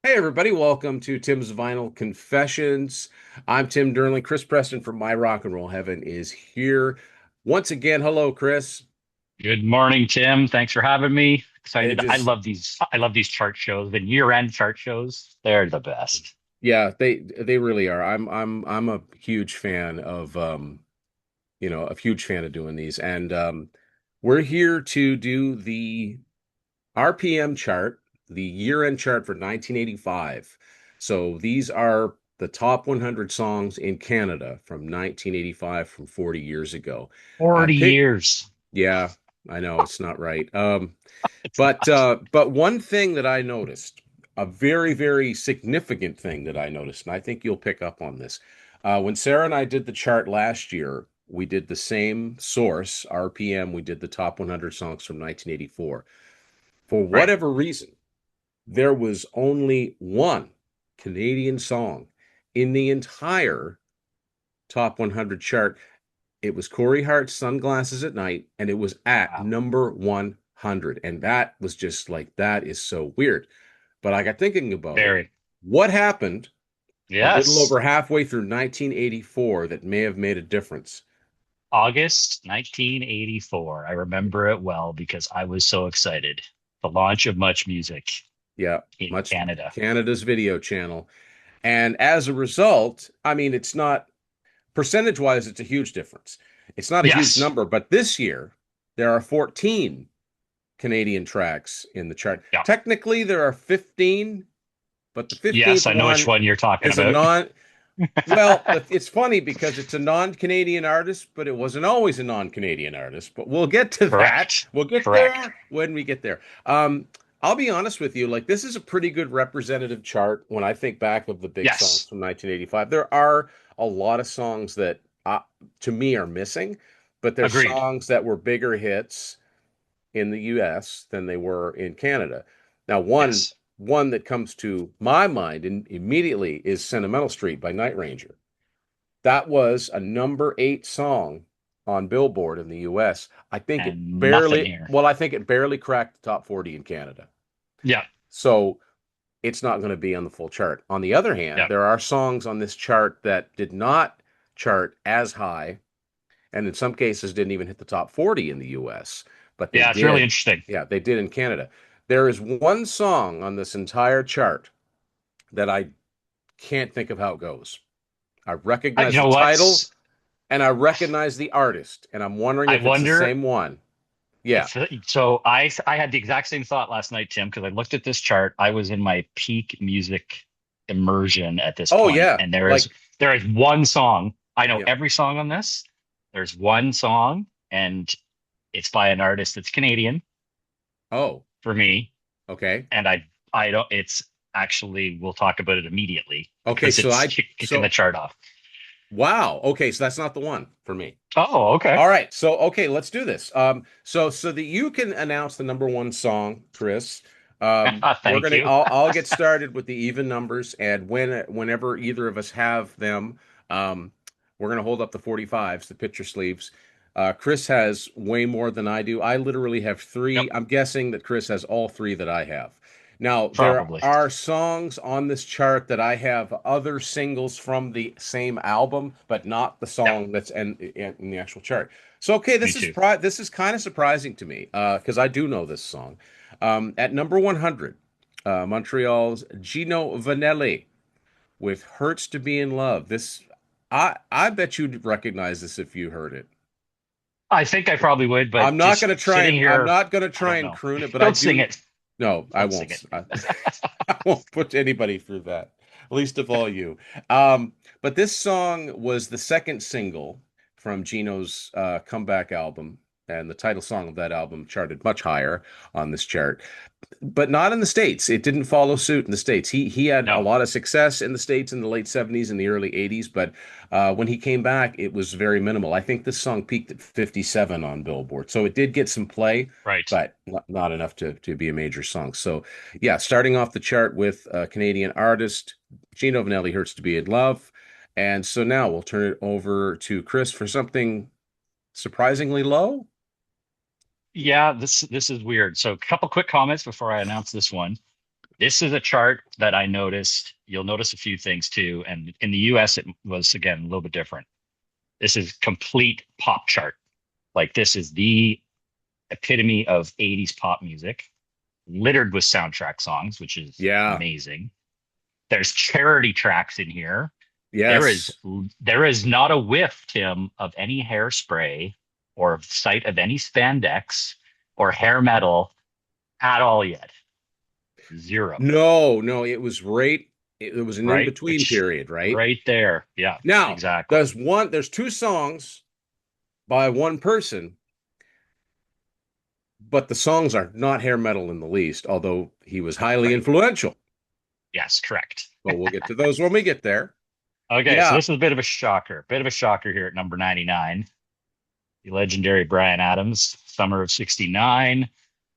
Hey everybody, welcome to Tim's Vinyl Confessions. I'm Tim Derling. Chris Preston from My Rock and Roll Heaven is here once again. Hello, Chris. Good morning, Tim. Thanks for having me. It Excited. I just love these. I love these chart shows. The year-end chart shows. They're the best. yeah, they really are. I'm a huge fan of a huge fan of doing these. And we're here to do the RPM chart, the year-end chart for 1985. So these are the top 100 songs in Canada from 1985, from 40 years ago. I 40 picked years. Yeah, I know it's not right. It's But not. one thing that I noticed, a very, very significant thing that I noticed, and I think you'll pick up on this. When Sarah and I did the chart last year, we did the same source, RPM. We did the top 100 songs from 1984. For Right. whatever reason, there was only one Canadian song in the entire top 100 chart. It was Corey Hart's Sunglasses at Night, and it was at Wow. number 100. And that was just like, that is so weird. But I got thinking about it. Very. What happened a little Yes. over halfway through 1984 that may have made a difference? August 1984. I remember it well because I was so excited. The launch of Much Music Yeah, in much Canada. Canada's video channel. And as a result, I mean, it's not percentage wise, it's a huge difference. It's not a huge Yes. number, but this year there are 14 Canadian tracks in the chart. Yeah. Technically, there are 15, but the Yes, 15th I know which one one you're talking is a about. non. Well, it's funny because it's a non-Canadian artist, but it wasn't always a non-Canadian artist. But we'll get to that. Correct. We'll get Correct. there when we get there. I'll be honest with you, like this is a pretty good representative chart when I think back of the big songs Yes. from 1985. There are a lot of songs that to me are missing, but there's Agreed. songs that were bigger hits in the US than they were in Canada. Now, Yes. one that comes to my mind immediately is Sentimental Street by Night Ranger. That was a number 8 song on Billboard in the US. And nothing here. I think it barely cracked the top 40 in Canada. Yeah. So it's not going to be on the full chart. On the other hand, Yeah. there are songs on this chart that did not chart as high, and in some cases didn't even hit the top 40 in the US, but they Yeah, it's really did. interesting. Yeah, they did in Canada. There is one song on this entire chart that I can't think of how it goes. I You recognize the know what? title and I recognize the artist, and I'm wondering I if it's the wonder same one. Yeah. if so. I had the exact same thought last night, Tim, because I looked at this chart. I was in my peak music immersion at this Oh point, yeah. and Like there is one song. I know yeah. every song on this. There's one song, and it's by an artist that's Canadian Oh, for me, okay. and I don't. It's actually we'll talk about it immediately Okay, because so it's I kicking the so chart off. wow. Okay, so that's not the one for me. Oh, okay. All right. So okay, let's do this. So that you can announce the number one song, Chris. We're Thank gonna. you. I'll get started with the even numbers, and whenever either of us have them, we're gonna hold up the 45s, the picture sleeves. Chris has way more than I do. I literally have Yep, three. I'm guessing that Chris has all three that I have. Now, there probably. are songs on this chart that I have other singles from the same album, but not the Yeah, song that's in the actual chart. So, okay, me too. this is kind of surprising to me because I do know this song. At number 100, Montreal's Gino Vanelli with "Hurts to Be in Love." I bet you'd recognize this if you heard it. I think I probably would, but just sitting I'm here, not gonna I try don't and know. croon it, but I Don't sing do. it. No, I Don't sing won't. it. I won't put anybody through that, least of all you. But this song was the second single from Gino's comeback album, and the title song of that album charted much higher on this chart, but not in the States. It didn't follow suit in the States. He had a No. lot of success in the States in the late 70s and the early 80s, but when he came back, it was very minimal. I think this song peaked at 57 on Billboard. So it did get some play, Right. but not enough to be a major song. So yeah, starting off the chart with a Canadian artist, Gino Vanelli, "Hurts to Be in Love." And so now we'll turn it over to Chris for something surprisingly low. Yeah, this is weird. So a couple quick comments before I announce this one. This is a chart that I noticed. You'll notice a few things too. And in the US, it was again a little bit different. This is complete pop chart. Like this is the epitome of 80s pop music, littered with soundtrack songs, which is Yeah. amazing. There's charity tracks in here. There is Yes. there is not a whiff, Tim, of any hairspray or sight of any spandex or hair metal at all yet. Zero, No, no, it was right. It was an right? in-between It's period, right? right there. Yeah, Now, exactly. there's two songs by one person, but the songs are not hair metal in the least, although he was highly Right. influential. Yes, correct. But we'll get to those when we get there. Okay, so Yeah. this is a bit of a shocker. Bit of a shocker here at number 99. The legendary Bryan Adams, Summer of 69.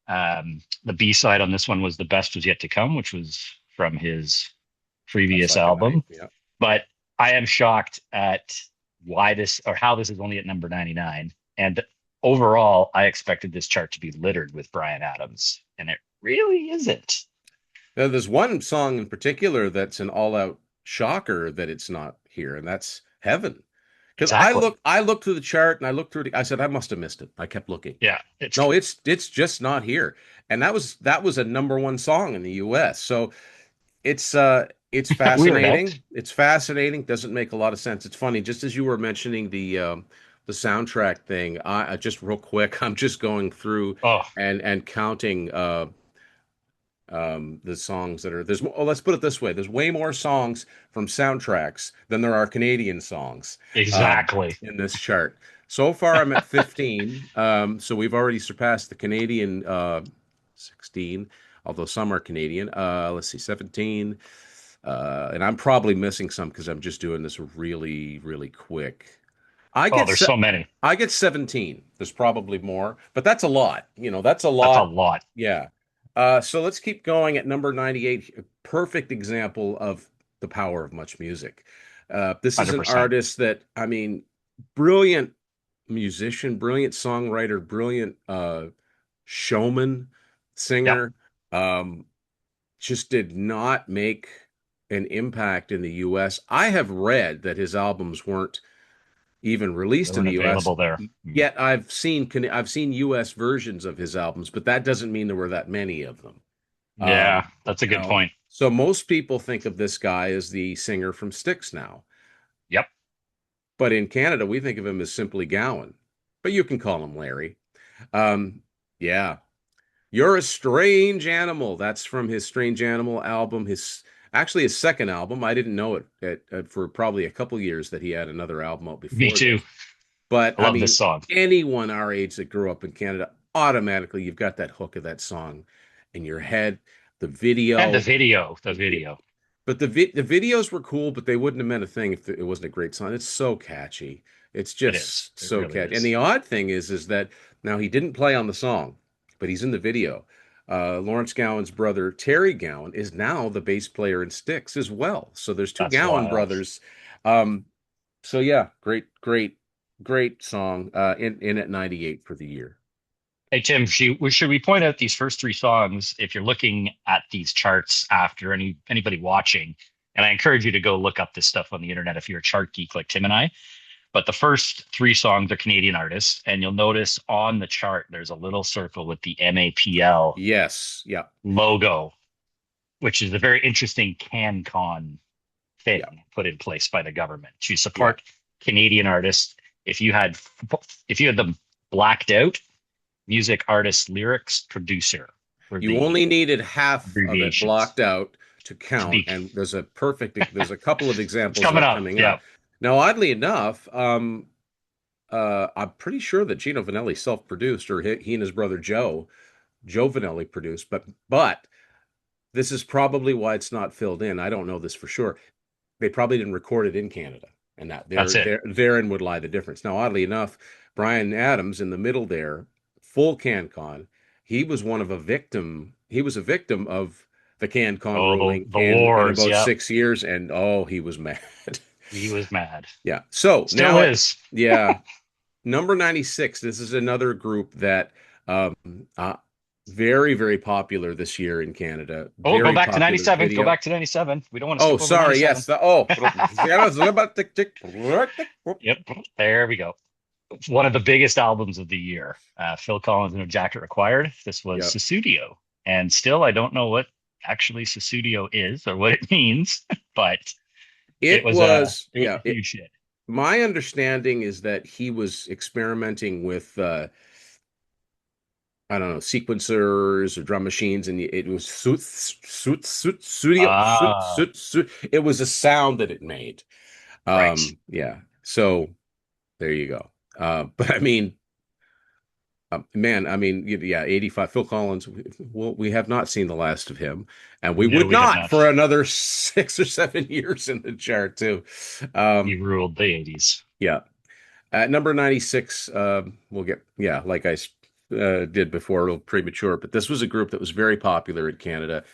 The B side on this one was The Best Was Yet to Come, which was from his That's previous like a night. album. Yeah. But I am shocked at why this or how this is only at number 99. And overall, I expected this chart to be littered with Bryan Adams, and it really isn't. Now, there's one song in particular that's an all-out shocker that it's not here, and that's Heaven. Because Exactly. I looked through the chart and I looked through it. I said I must have missed it. I kept looking. Yeah, No, it's just not here. And that was a number one song in the US. So it's weird, eh? fascinating. It's fascinating. Doesn't make a lot of sense. It's funny, just as you were mentioning the soundtrack thing, I just real quick, I'm just going through Oh, and counting the songs that are there's oh, let's put it this way, there's way more songs from soundtracks than there are Canadian songs exactly. in this chart. So far I'm at 15, so we've already surpassed the Canadian 16, although some are Canadian. Let's see, 17, and I'm probably missing some because I'm just doing this really really quick. I Oh, get there's se- so many. I get 17. There's probably more, but that's a lot. That's a That's a lot. lot. Yeah. So let's keep going at number 98. A perfect example of the power of much music. This is an 100%. artist that, I mean, brilliant musician, brilliant songwriter, brilliant showman, Yep. singer. Um, just did not make an impact in the US. I have read that his albums weren't even They released in weren't the US. available there. Yet I've seen US versions of his albums, but that doesn't mean there were that many of them. Yeah, that's a good point. So most people think of this guy as the singer from Styx now, Yep. but in Canada we think of him as simply Gowan. But you can call him Larry. Um, yeah, You're a Strange Animal. That's from his Strange Animal album. His second album. I didn't know for probably a couple years that he had another album out Me before too. this. But I I love this mean, song. anyone our age that grew up in Canada, automatically you've got that hook of that song in your head. The And the video, video, the the vi- video. but the videos were cool, but they wouldn't have meant a thing if it wasn't a great song. It's so catchy. It's It is. just It so really catchy. And is. the odd thing is that now he didn't play on the song, but he's in the video. Lawrence Gowan's brother Terry Gowan is now the bass player in Styx as well. So there's two That's Gowan wild. brothers. Um, so yeah, great song. In at 98 for the year. Hey, Tim, should we point out these first three songs if you're looking at these charts after anybody watching? And I encourage you to go look up this stuff on the internet if you're a chart geek like Tim and I. But the first three songs are Canadian artists, and you'll notice on the chart there's a little circle with the MAPL Yes, yeah, logo, which is a very interesting CanCon yeah, thing put in place by the government to yeah. support Canadian artists. If you had them blacked out, music artist, lyrics, producer for You the only needed half of it abbreviations blocked out to to count, be. and there's a couple of It's examples of coming it up. coming Yeah, up. Now, oddly enough, I'm pretty sure that Gino Vanelli self-produced, or he and his brother Joe Vanelli produced, but this is probably why it's not filled in. I don't know this for sure. They probably didn't record it in Canada, and that that's it. therein would lie the difference. Now, oddly enough, Bryan Adams in the middle there, full CanCon, he was one of a victim. He was a victim of the CanCon Oh, ruling the in wars. about Yeah, 6 years, and oh, he was mad. he was mad. Yeah. So Still now, is. yeah, number 96. This is another group that um, uh, Very, very popular this year in Canada. Oh, go Very back to popular 97. Go video. back to 97. We don't want to Oh, skip over sorry. 97. Yes. Oh, Yep. There we go. One of the biggest albums of the year. Phil Collins and a Jacket Required. This was yeah. Susudio. And still, I don't know what actually Susudio is or what it means, but It was, it was yeah. a huge hit. My understanding is that he was experimenting with I don't know, sequencers or drum machines, and it was studio, Ah, it was a sound that it made. right. Yeah. So there you go. But I mean, man, I mean, yeah, 85. Phil Collins, well, we have not seen the last of him, and we No, would we have not not. for another 6 or 7 years in the chart, too. He Um, ruled the 80s. yeah. At number 96, we'll get, yeah, like I did before, a little premature, but this was a group that was very popular in Canada,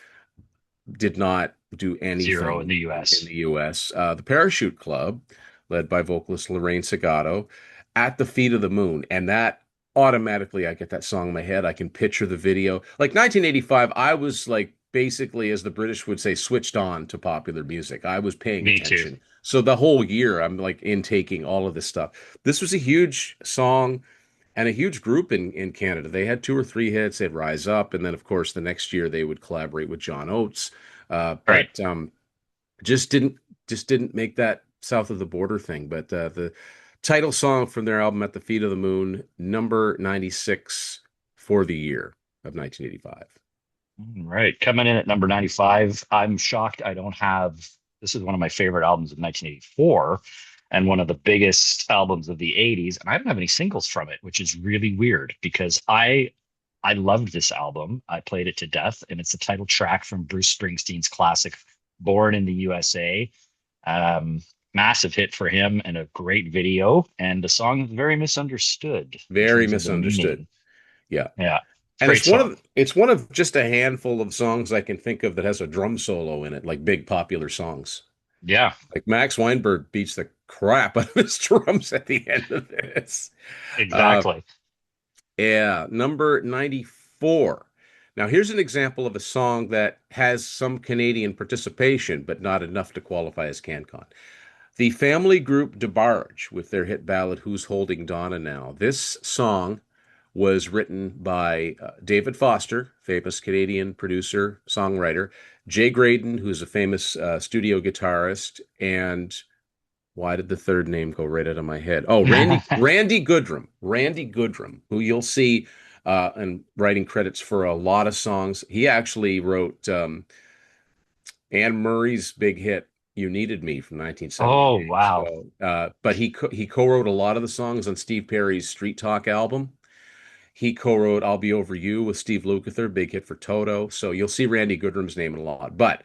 did not do Zero in anything the in US. the US. The Parachute Club, led by vocalist Lorraine Segato, At the Feet of the Moon. And that automatically, I get that song in my head. I can picture the video. Like 1985, I was like basically, as the British would say, switched on to popular music. I was paying Me too. attention. So the whole year, I'm like intaking all of this stuff. This was a huge song and a huge group in Canada. They had two or three hits. They'd Rise Up, and then of course the next year they would collaborate with John Oates, Right. but just didn't just didn't make that south of the border thing. But the title song from their album At the Feet of the Moon, number 96 for the year of 1985. Right. Coming in at number 95. I'm shocked I don't have this is one of my favorite albums of 1984 and one of the biggest albums of the 80s. And I don't have any singles from it, which is really weird because I loved this album. I played it to death, and it's the title track from Bruce Springsteen's classic Born in the USA. Massive hit for him and a great video. And the song is very misunderstood in Very terms of the misunderstood. meaning. Yeah. Yeah. And Great song. it's one of just a handful of songs I can think of that has a drum solo in it, like big popular songs. Yeah, Like Max Weinberg beats the crap out of his drums at the end of this. Uh, exactly. yeah, number 94. Now, here's an example of a song that has some Canadian participation, but not enough to qualify as CanCon. The family group DeBarge with their hit ballad Who's Holding Donna Now. This song was written by David Foster, famous Canadian producer, songwriter, Jay Graydon, who's a famous studio guitarist, and why did the third name go right out of my head? Oh, Randy Goodrum, who you'll see and writing credits for a lot of songs. He actually wrote Anne Murray's big hit "You Needed Me" from Oh, 1978. wow. So, but he co-wrote a lot of the songs on Steve Perry's Street Talk album. He co-wrote "I'll Be Over You" with Steve Lukather, big hit for Toto. So you'll see Randy Goodrum's name in a lot. But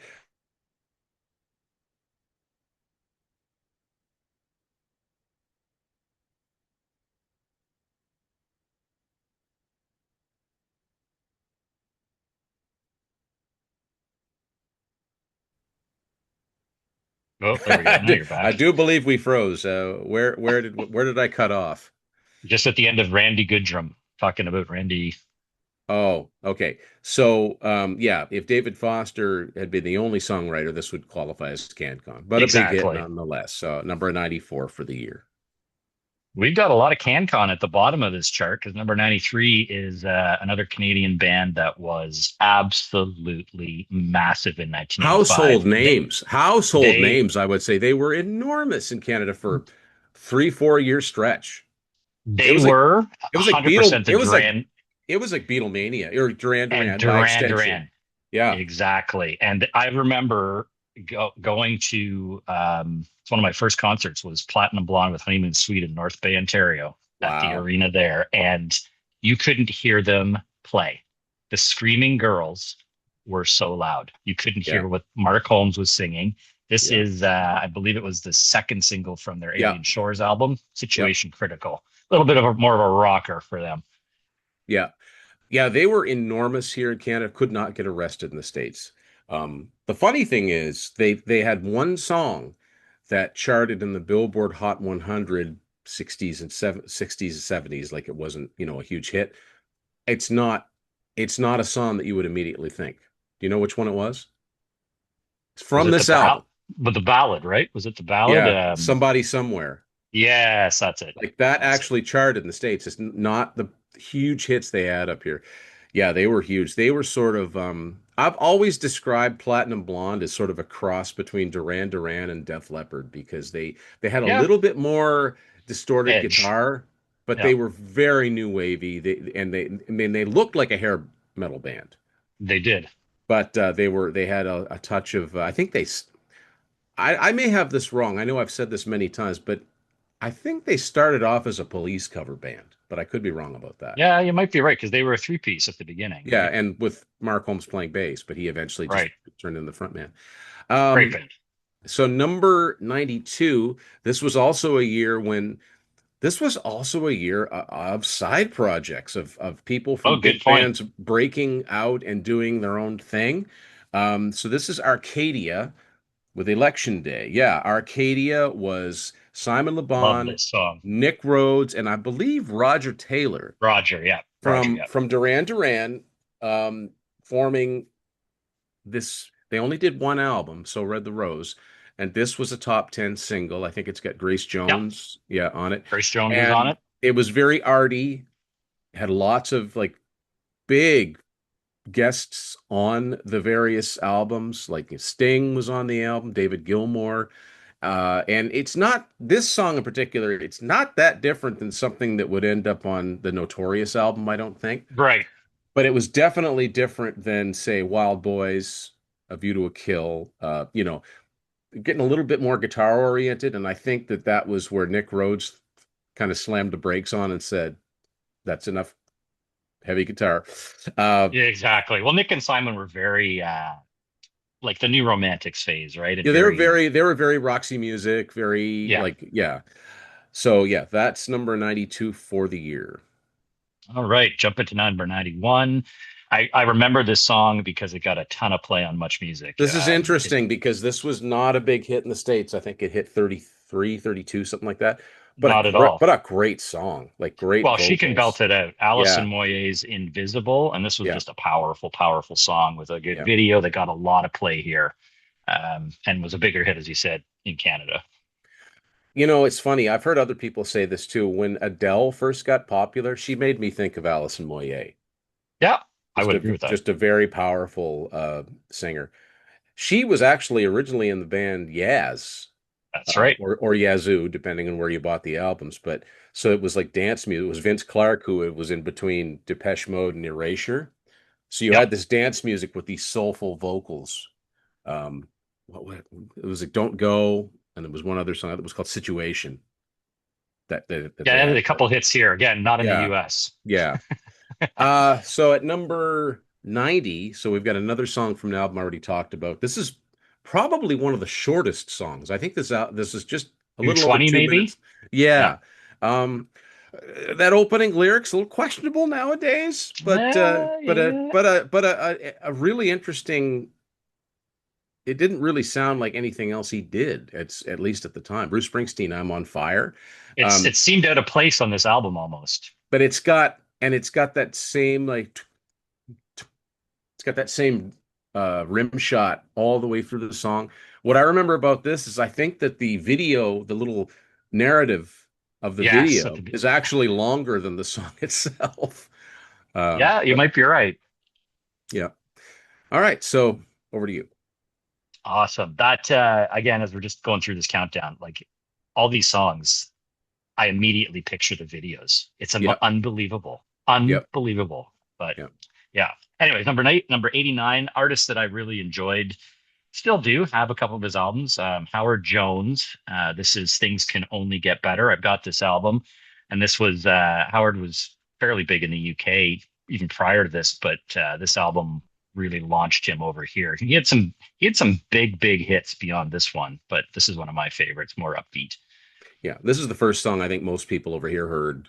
Oh, there we go. Now you're I back. do believe we froze. Where did I cut off? Just at the end of Randy Goodrum, talking about Randy. Oh, okay. So, yeah, if David Foster had been the only songwriter, this would qualify as CanCon, but a big hit Exactly. nonetheless. So, number 94 for the year. We've got a lot of CanCon at the bottom of this chart because number 93 is another Canadian band that was absolutely massive in 1985. Household They names, I would say they were enormous in Canada for 3, 4 year stretch. It they was like were it was like Beatle, 100% the Duran it was like Beatlemania or Duran and Duran by Duran extension. Duran. Yeah. Exactly. And I remember going to it's one of my first concerts was Platinum Blonde with Honeymoon Suite in North Bay, Ontario at the Wow. arena there. And you couldn't hear them play. The screaming girls were so loud. You couldn't Yeah. hear what Mark Holmes was singing. This Yeah. is, I believe it was the second single from their Yeah. Alien Shores album, Yep. Situation Critical. A little bit of more of a rocker for them. Yeah. Yeah, they were enormous here in Canada, could not get arrested in the States. The funny thing is they had one song that charted in the Billboard Hot 100 60s and 70s, like it wasn't, a huge hit. It's not it's not a song that you would immediately think. Do you know which one it was? It's Was from it the this album. but the ballad, right? Was it the ballad? Yeah, Somebody Somewhere. Yes, that's it. Like that That's it. actually charted in the States. It's not the huge hits they had up here. Yeah, they were huge. They were sort of I've always described Platinum Blonde as sort of a cross between Duran Duran and Def Leppard because they had a Yeah, little bit more distorted Edge. guitar, but Yeah, they were very new wavy. I mean they looked like a hair metal band, they did. but they had a touch of I think I may have this wrong. I know I've said this many times, but I think they started off as a Police cover band, but I could be wrong about that. Yeah, you might be right because they were a three-piece at the beginning, Yeah, right? and with Mark Holmes playing bass, but he eventually just Right. turned into the front man. Great Um, band. so number 92, this was also a year when this was also a year of side projects of people Oh, from good big point. bands breaking out and doing their own thing. So this is Arcadia with Election Day. Yeah, Arcadia was Simon Le Love Bon, this song. Nick Rhodes, and I believe Roger Taylor Roger, yeah. Roger, from yeah. Duran Duran, forming this. They only did one album, So Red the Rose, and this was a top 10 single. I think it's got Grace Yeah. Jones, yeah, on it, Grace Jones is on and it. it was very arty. Had lots of like big guests on the various albums. Like Sting was on the album, David Gilmour. And it's not this song in particular, it's not that different than something that would end up on the Notorious album, I don't think. Right. But it was definitely different than, say, Wild Boys, A View to a Kill, getting a little bit more guitar oriented. And I think that that was where Nick Rhodes kind of slammed the brakes on and said, that's enough heavy guitar. Uh, Yeah, exactly. Well, Nick and Simon were very like the New Romantics phase, right? And yeah, very, they were very Roxy Music, very yeah. like, yeah. So yeah, that's number 92 for the year. All right, jump into number 91. I remember this song because it got a ton of play on Much Music. This is interesting because this was not a big hit in the States. I think it hit 33, 32, something like that. Not at all. But a great song, like great Well, she can belt vocals. it out. Alison Yeah, Moyet's Invisible, and this was yeah, just a powerful, powerful song with a good yeah. video that got a lot of play here, and was a bigger hit, as you said, in Canada. You know, it's funny. I've heard other people say this too. When Adele first got popular, she made me think of Alison Moyet. Yeah, I would agree with that. Just a very powerful singer. She was actually originally in the band Yaz, That's right. or Yazoo, depending on where you bought the albums. But so it was like dance music. It was Vince Clarke who was in between Depeche Mode and Erasure. So you Yep. had this dance music with these soulful vocals. Um, it was like "Don't Go," and there was one other song that was called "Situation" that Yeah, they and had. a couple hits here. Again, not in the Yeah, US. yeah. So at number 90, so we've got another song from an album I already talked about. This is probably one of the shortest songs. I think this is just a little over 220 two maybe? minutes. Yeah. Yeah. Um, that opening lyrics a little questionable nowadays, Yeah, yeah. a really interesting. It didn't really sound like anything else he did. It's at least at the time. Bruce Springsteen, "I'm on Fire," It um, seemed out of place on this album almost. but it's got that same like it's got that same rim shot all the way through the song. What I remember about this is I think that the video, the little narrative of the Yes, video, is actually longer than the song itself. yeah, you But might be right. yeah. All right. So over to you. Awesome. That again, as we're just going through this countdown, like all these songs, I immediately picture the videos. It's Yep. unbelievable, Yep. unbelievable. But Yep. yeah. Anyways, number 89, artist that I really enjoyed. Still do have a couple of his albums. Howard Jones. This is Things Can Only Get Better. I've got this album, and this was Howard was fairly big in the UK even prior to this, but this album really launched him over here. He had some big hits beyond this one, but this is one of my favorites, more upbeat. Yeah. This is the first song I think most people over here heard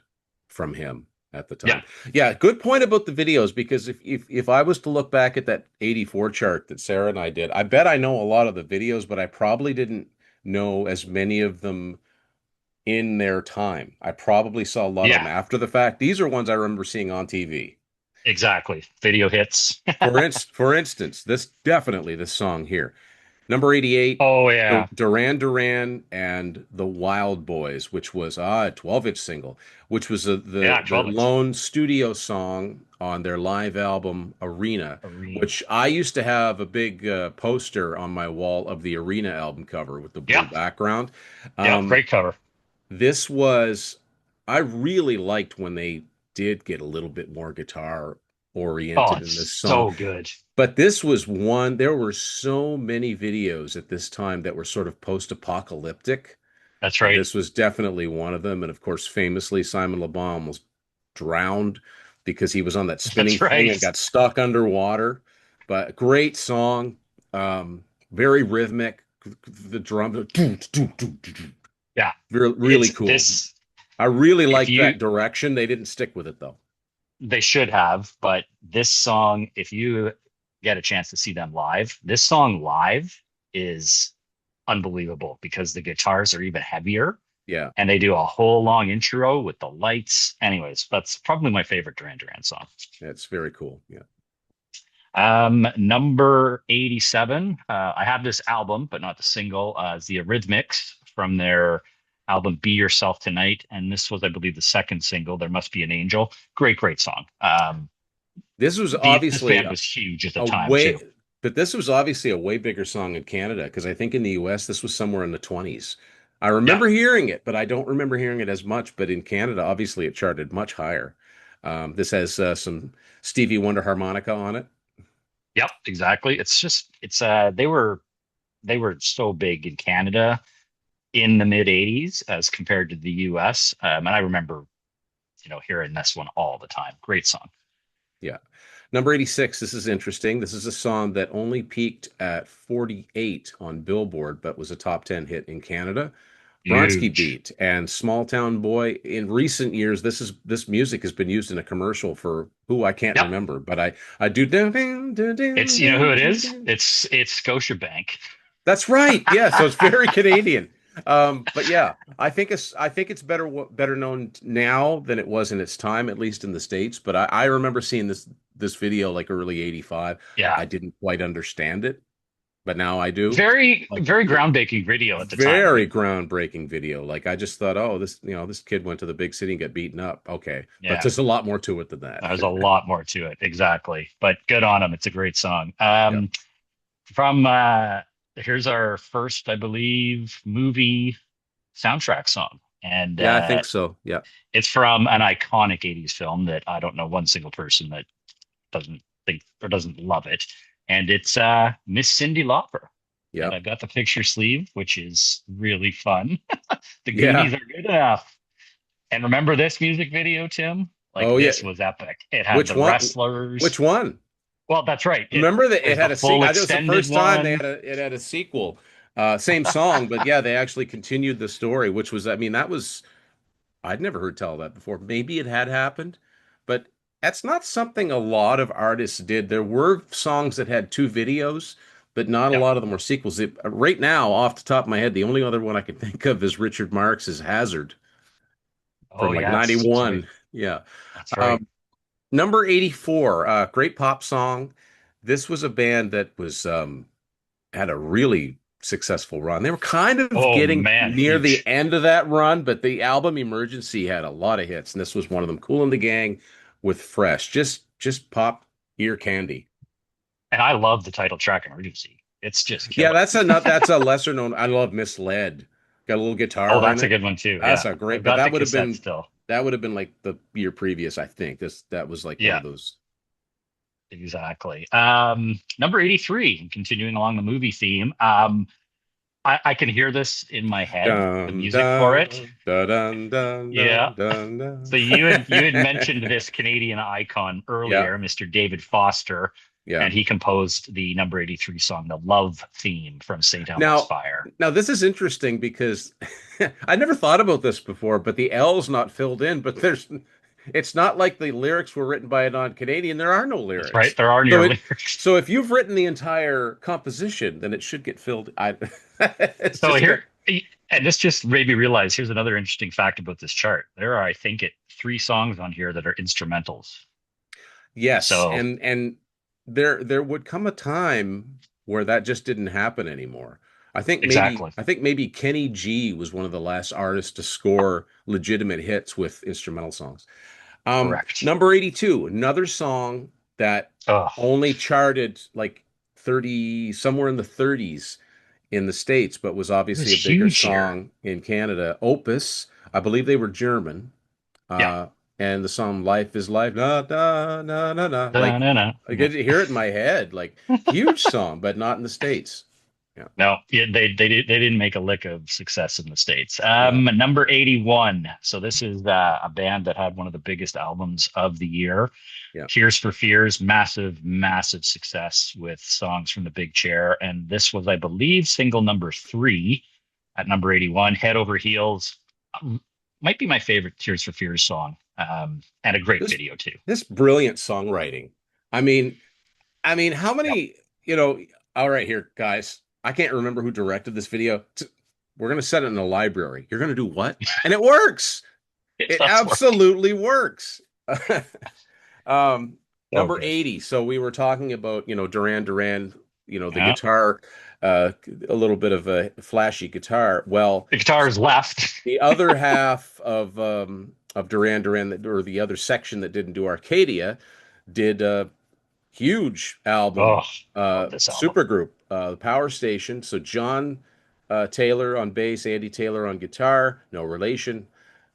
from him at the Yeah, time. Yeah, good point about the videos because if I was to look back at that 84 chart that Sarah and I did, I bet I know a lot of the videos, but I probably didn't know as many of them in their time. I probably saw a lot of them yeah, after the fact. These are ones I remember seeing on TV. Exactly. Video hits. For instance, this song here. Number 88, Oh yeah. Duran Duran and the Wild Boys, which was a 12-inch single, which was Yeah, the 12 inch. lone studio song on their live album Arena, Arena. which I used to have a big poster on my wall of the Arena album cover with the blue Yep. background. Yep. Um, Great cover. this was, I really liked when they did get a little bit more guitar Oh, oriented in this it's song. so good. But this was one, there were so many videos at this time that were sort of post-apocalyptic. That's And right. this was definitely one of them. And of course, famously, Simon Le Bon was drowned because he was on that spinning That's thing right. and got stuck underwater. But great song, very rhythmic. The drum, Yeah. really It's cool. this I really if liked you that direction. They didn't stick with it though. they should have, but this song, if you get a chance to see them live, this song live is unbelievable because the guitars are even heavier Yeah, and they do a whole long intro with the lights. Anyways, that's probably my favorite Duran Duran song. it's very cool. Yeah. Number 87. I have this album, but not the single. It's the Eurythmics from their album Be Yourself Tonight. And this was, I believe, the second single, There Must Be an Angel. Great, great song. This was This obviously band was huge at the a time, too. way, but this was obviously a way bigger song in Canada because I think in the US this was somewhere in the 20s. I Yeah. remember hearing it, but I don't remember hearing it as much. But in Canada, obviously it charted much higher. This has some Stevie Wonder harmonica on it. Yep, exactly. They were so big in Canada in the mid 80s as compared to the US. And I remember, hearing this one all the time. Great song. Yeah. Number 86, this is interesting. This is a song that only peaked at 48 on Billboard, but was a top 10 hit in Canada. Bronski Huge. Beat and Small Town Boy. In recent years, this music has been used in a commercial for who I can't Yep. remember, but I do. It's you know who it is? It's Scotiabank. That's right. Yeah, so it's very Canadian. But yeah, I think it's better known now than it was in its time, at least in the States. But I remember seeing this video like early '85. Yeah. I didn't quite understand it, but now I do. Very, Like very groundbreaking video at the time, very right? groundbreaking video. Like I just thought, oh, this kid went to the big city and got beaten up. Okay, but Yeah. there's a lot more to it than that. There's a lot more to it. Exactly. But good on him. It's a great song. Yeah, From Here's our first, I believe, movie soundtrack song. And yeah, I think so. Yeah, it's from an iconic 80s film that I don't know one single person that doesn't think or doesn't love it. And it's Miss Cyndi Lauper. yeah, And I've got the picture sleeve, which is really fun. The yeah. Goonies are good enough. And remember this music video, Tim? Like Oh yeah. this was epic. It had Which the one? Which wrestlers. one? Well, that's right. It Remember that it was the had a full sequel. It was the extended first time they one. had it had a sequel. Same song, but yeah, they actually continued the story, which was, I mean, that was, I'd never heard tell that before. Maybe it had happened, but that's not something a lot of artists did. There were songs that had two videos, but not a Yep. lot of them were sequels. Right now, off the top of my head, the only other one I can think of is Richard Marx's Hazard Oh from like yes, that's right. 91. Yeah. That's right. Um, Number 84, great pop song. This was a band that was had a really successful run. They were kind of Oh getting man, near the huge. end of that run, but the album Emergency had a lot of hits, and this was one of them. Cool and the Gang with Fresh. Just pop ear candy. And I love the title track Emergency. It's just Yeah, killer. that's a lesser known. I love Misled. Got a little Oh, guitar in that's a it. good one too. That's Yeah. a great, I've but got the cassette still. that would have been like the year previous, I think. That was like one Yeah, of those. exactly. Number 83, continuing along the movie theme. I can hear this in my head, the Dun music for dun it. dun dun dun Yeah. dun dun dun. So you had mentioned this Canadian icon Yeah, earlier, Mr. David Foster, yeah. and he composed the number 83 song, the love theme from St. Elmo's Now, Fire. now this is interesting because I never thought about this before, but the L's not filled in, but it's not like the lyrics were written by a non-Canadian. There are no That's right. lyrics. There are So near it lyrics. so if you've written the entire composition, then it should get filled. It's So just here, and this just made me realize here's another interesting fact about this chart. There are, I think, three songs on here that are instrumentals. Yes, So and there would come a time where that just didn't happen anymore. exactly I think maybe Kenny G was one of the last artists to score legitimate hits with instrumental songs. correct. Number 82, another song that Oh, only charted like 30, somewhere in the 30s in the States, but was it obviously a was bigger huge here. song in Canada. Opus, I believe they were German. Yeah. Uh, and the song "Life Is Life," na na na na na, like Da-na-na. I Yeah. get to hear it in my head, like huge song, but not in the States. Yeah, No, yeah, they didn't make a lick of success in the States. yeah. Number 81. So this is a band that had one of the biggest albums of the year. Yeah. Tears for Fears, massive, massive success with songs from the Big Chair. And this was, I believe, single number three at number 81, Head Over Heels. Might be my favorite Tears for Fears song. And a great This video too. this brilliant songwriting. I mean, how Yep. many, all right, here, guys. I can't remember who directed this video. We're gonna set it in the library. You're gonna do what? And it works. It It does work. absolutely works. Um, So Number good. 80. So we were talking about, Duran Duran, the Yeah. guitar, uh, a little bit of a flashy guitar. Well, The guitar's left. the other half of Duran Duran or the other section that didn't do Arcadia did a huge album, Oh, love this album. supergroup, Power Station. So John Taylor on bass, Andy Taylor on guitar, no relation.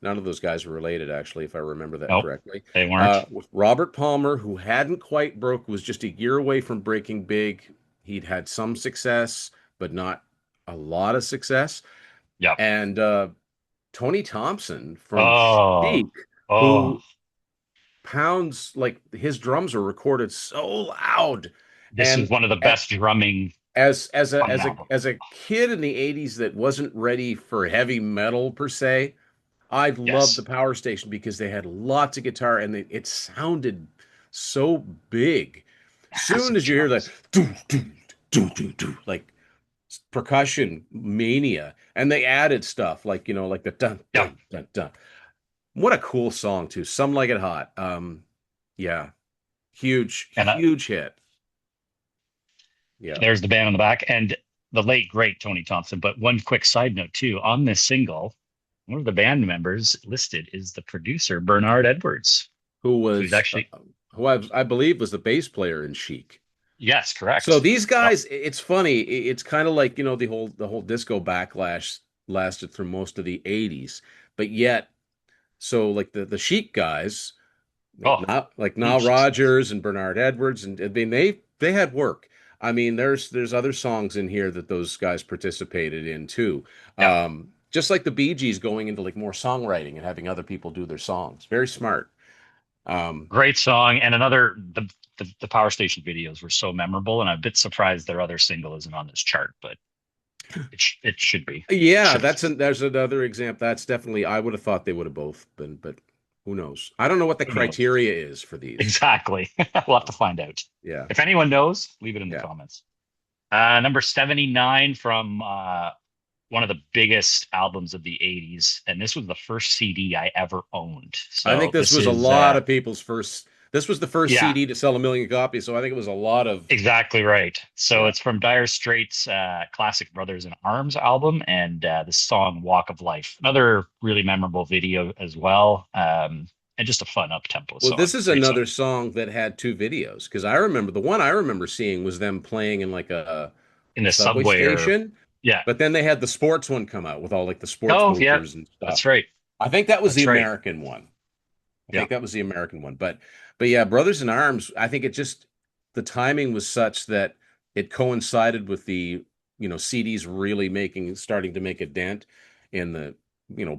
None of those guys were related, actually, if I remember that Nope, correctly. they weren't. With Robert Palmer, who hadn't quite broke, was just a year away from breaking big. He'd had some success, but not a lot of success. Yep. And Tony Thompson from Oh, Chic, oh, who pounds like his drums are recorded so loud. this is And one of the best drumming on an album. as a kid in the 80s that wasn't ready for heavy metal per se, I loved the Yes, Power Station because they had lots of guitar and it sounded so big. Soon massive as you hear that drums. do do do like percussion mania, and they added stuff like like the dun Yep. dun dun dun. What a cool song too. Some Like It Hot. Yeah, And huge hit. Yeah. there's the band on the back and the late great Tony Thompson. But one quick side note too, on this single, one of the band members listed is the producer Bernard Edwards, Who who's was actually who I believe was the bass player in Chic. yes, So correct. these Yep. guys, it's funny. It's kind of like, the whole disco backlash lasted through most of the 80s, but yet, so like the Chic guys, Oh, not like Nile huge success. Rodgers and Bernard Edwards, and I mean they had work. I mean, there's other songs in here that those guys participated in too. Yep. Just like the Bee Gees going into like more songwriting and having other people do their songs. Very smart. Um, Great song. And another the Power Station videos were so memorable, and I'm a bit surprised their other single isn't on this chart, but it should be. Yeah, Should have. there's another example. That's definitely I would have thought they would have both been, but who knows? I don't know what the Who knows? criteria is for these. Exactly. We'll have to find out. Yeah, If anyone knows, leave it in the yeah. comments. Number 79 from one of the biggest albums of the 80s. And this was the first CD I ever owned. I think So this this was a is, lot of people's first. This was the first yeah, CD to sell 1 million copies, so I think it was a lot of. exactly right. So Yeah. it's from Dire Straits' classic Brothers in Arms album and the song Walk of Life. Another really memorable video as well. And just a fun up tempo Well, song. this is Great song. another song that had two videos because I remember the one I remember seeing was them playing in like In a the subway subway or, station, yeah. but then they had the sports one come out with all like the sports Oh, yeah. motors and That's stuff. right. I think that was the That's right. American one. I Yeah. think that was the American one. But yeah, Brothers in Arms, I think it just the timing was such that it coincided with the, CDs really starting to make a dent in the,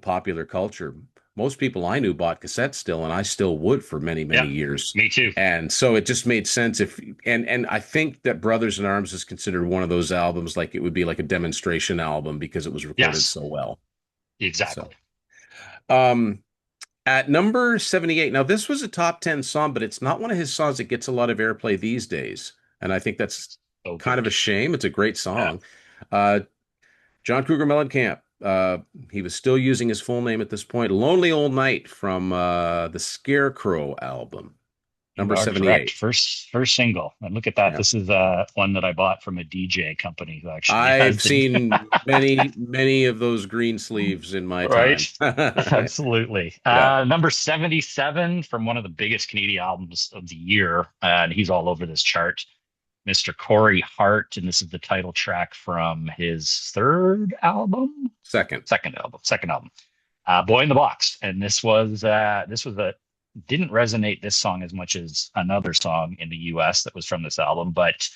popular culture. Most people I knew bought cassettes still, and I still would for many, many Yeah. years. Me too. And so it just made sense if and I think that Brothers in Arms is considered one of those albums like it would be like a demonstration album because it was recorded Yes. so well. So Exactly. um at number 78, now this was a top 10 song, but it's not one of his songs that gets a lot of airplay these days. And I think that's So kind of a good. shame. It's a great Yeah. song. Uh, John Cougar Mellencamp, he was still using his full name at this point. Lonely Old Night from the Scarecrow album. You Number are correct. 78. First single. And look at that. Yeah. This is one that I bought from a DJ company who actually has I've the seen many, many of those green sleeves in my right. time. Absolutely. Yeah. Number 77 from one of the biggest Canadian albums of the year. And he's all over this chart. Mr. Corey Hart, and this is the title track from his third album, Second. second album, Boy in the Box. And this was a didn't resonate this song as much as another song in the US that was from this album, but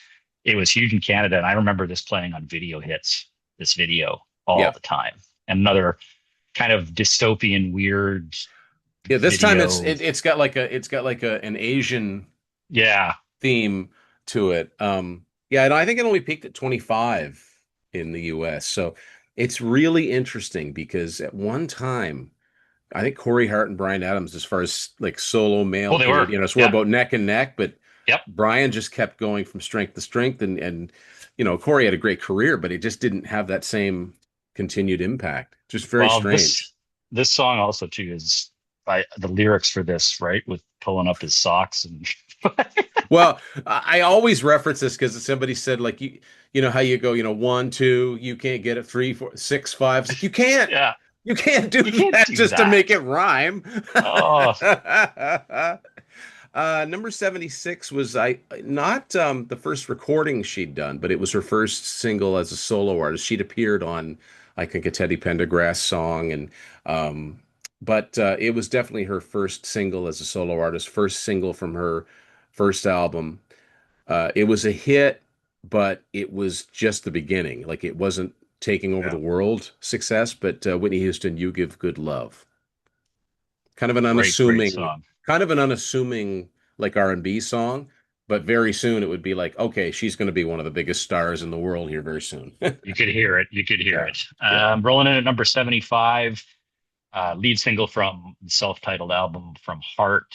it was huge in Canada. And I remember this playing on video hits, this video all Yeah. the time. And another kind of dystopian, weird Yeah. This time it's video. it's got like a an Asian Yeah. theme to it. Yeah, and I think it only peaked at 25 in the US. So it's really interesting because at one time, I think Corey Hart and Brian Adams, as far as like solo Oh, male they were. Canadian, we're Yeah. about neck and neck, but Yep. Brian just kept going from strength to strength, and Corey had a great career, but he just didn't have that same continued impact. Just very Well, strange. this song also too is by the lyrics for this, right? With pulling up his socks and Well, I always reference this because somebody said like you know how you go, one, two, you can't get it, three, four, six, five. It's like yeah, you can't do you can't that do just to that. make it rhyme. Oh, Number 76 was I not the first recording she'd done, but it was her first single as a solo artist. She'd appeared on, I think, a Teddy Pendergrass song, and but it was definitely her first single as a solo artist, first single from her first album. It was a hit, but it was just the beginning. Like it wasn't taking over yeah, the world success, but Whitney Houston, "You Give Good Love." Kind of an great unassuming, song. kind of an unassuming like R&B song, but very soon it would be like, okay, she's going to be one of the biggest stars in the world here very soon. You could hear it. You could hear Yeah. it. Yeah. Rolling in at number 75, lead single from the self-titled album from Heart.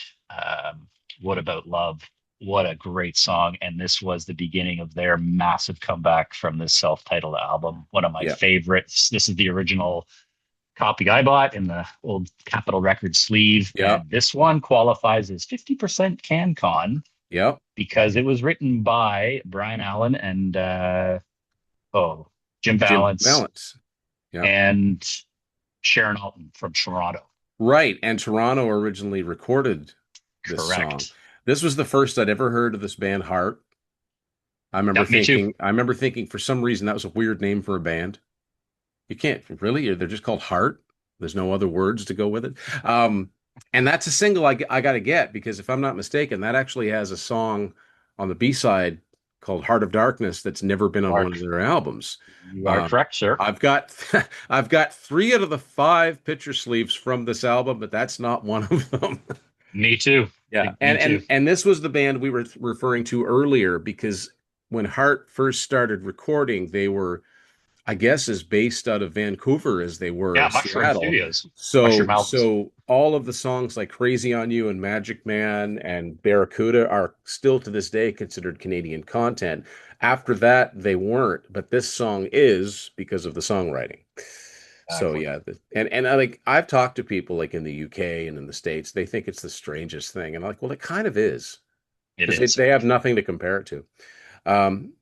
What About Love? What a great song. And this was the beginning of their massive comeback from this self-titled album. One of my Yeah. favorites. This is the original copy I bought in the old Capitol Records sleeve. Yeah. And this one qualifies as 50% CanCon Yeah. because it was written by Brian Allen and Jim Jim Balance Balance. Yeah. and Sharon Alton from Toronto. Right. And Toronto originally recorded this song. Correct. This was the first I'd ever heard of this band, Heart. Yeah, me too. I remember thinking for some reason that was a weird name for a band. You can't really, they're just called Heart. There's no other words to go with it. And that's a single I got to get because if I'm not mistaken, that actually has a song on the B side called Heart of Darkness that's never been on one Mark, of their albums. you are Um, correct, sir. I've got I've got three out of the five picture sleeves from this album, but that's not one of them. Me too. Yeah, Me and too. this was the band we were referring to earlier because when Hart first started recording, they were, I guess, as based out of Vancouver as they were Yeah, of Mushroom Seattle. Studios. Mushroom So Albums. so all of the songs like Crazy on You and Magic Man and Barracuda are still to this day considered Canadian content. After that, they weren't, but this song is because of the songwriting. So Exactly. yeah, and I like I've talked to people like in the UK and in the States, they think it's the strangest thing. And I'm like, well, it kind of is It because is. they have nothing to compare it to.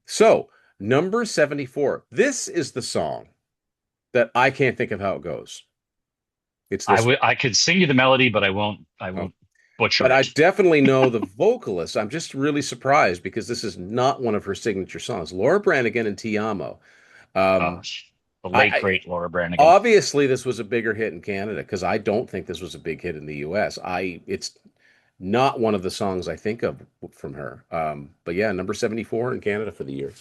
So number 74. This is the song that I can't think of how it goes. It's I this one. would. I could sing you the melody, but I won't. I Oh, won't but butcher I it. definitely know the vocalist. I'm just really surprised because this is not one of her signature songs. Laura Branigan and Tiamo. Um, The I, late I great Laura Branigan. obviously this was a bigger hit in Canada because I don't think this was a big hit in the US. It's not one of the songs I think of from her. But yeah, number 74 in Canada for the year.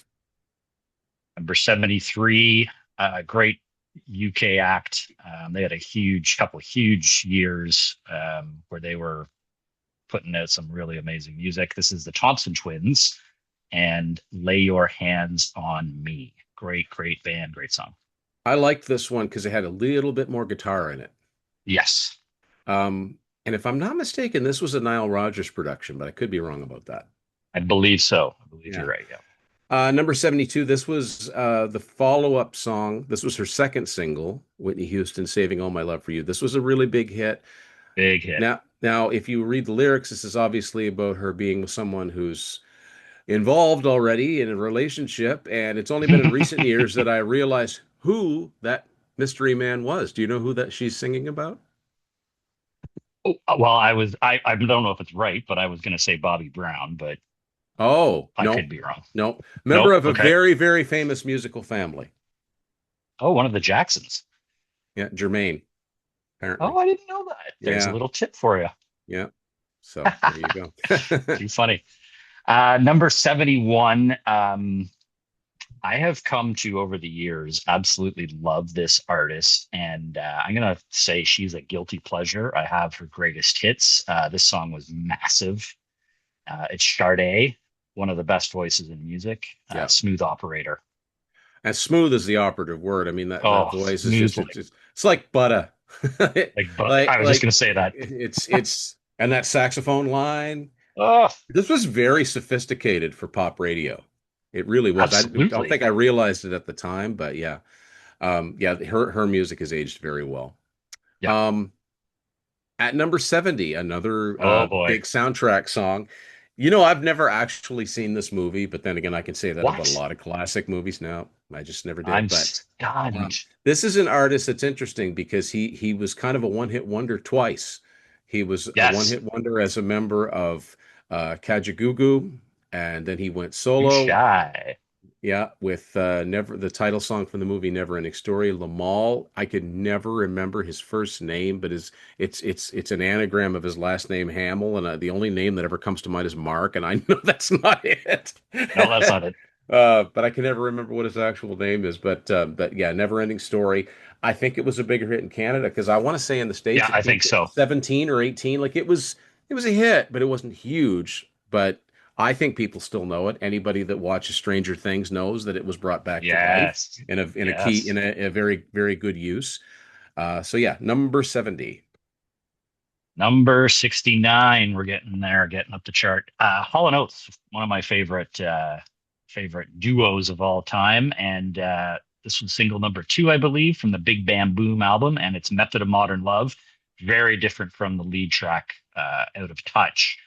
Number 73, great UK act. They had a couple huge years where they were putting out some really amazing music. This is the Thompson Twins and Lay Your Hands on Me. Great band, great song. I liked this one because it had a little bit more guitar in it. Yes, And if I'm not mistaken, this was a Nile Rodgers production, but I could be wrong about that. I believe so. I believe you're Yeah. right. Yeah. Number 72, this was the follow-up song. This was her second single, Whitney Houston, Saving All My Love for You. This was a really big hit. Big hit. Now, if you read the lyrics, this is obviously about her being with someone who's involved already in a relationship, and it's only been in recent years that I realized who that mystery man was. Do you know who that she's singing about? Well, I don't know if it's right, but I was going to say Bobby Brown, but Oh, I no, could be wrong. no. Member Nope. of a Okay. very, very famous musical family. Oh, one of the Jacksons. Yeah, Jermaine, Oh, apparently. I didn't know that. There's a Yeah, little tip for you. yeah. So there you go. Too funny. Number 71. I have come to over the years absolutely love this artist, and I'm gonna say she's a guilty pleasure. I have her greatest hits. This song was massive. It's Sade, one of the best voices in music. Yeah. Smooth Operator. As smooth as the operative word. I mean that Oh, voice is smooth just it's like butter. but I was just Like gonna say that. it's and that saxophone line. Oh, This was very sophisticated for pop radio. It really was. I don't absolutely. think I realized it at the time, but yeah. Yeah, her music has aged very well. Yeah. Um, at number 70, another Oh boy. big soundtrack song. You know, I've never actually seen this movie, but then again, I can say that about a What? lot of classic movies now. I just never I'm did. But stunned. this is an artist that's interesting because he was kind of a one-hit wonder twice. He was a Yes. one-hit wonder as a member of Kajagoogoo, and then he went Too solo. shy. Yeah, with never the title song from the movie Never Ending Story. Lamal, I could never remember his first name, but his it's an anagram of his last name Hamill, and the only name that ever comes to mind is Mark, and I know that's not it. No, that's not it. But I can never remember what his actual name is. But yeah, Never Ending Story. I think it was a bigger hit in Canada because I want to say in the States Yeah, it I think peaked at so. 17 or 18. Like it was a hit, but it wasn't huge. But I think people still know it. Anybody that watches Stranger Things knows that it was brought back to life Yes. in a key Yes. a very very good use. So yeah, number 70. Number 69. We're getting there, getting up the chart. Hall and Oates, one of my favorite duos of all time. And this was single number two, I believe, from the Big Bam Boom album, and it's Method of Modern Love. Very different from the lead track, Out of Touch,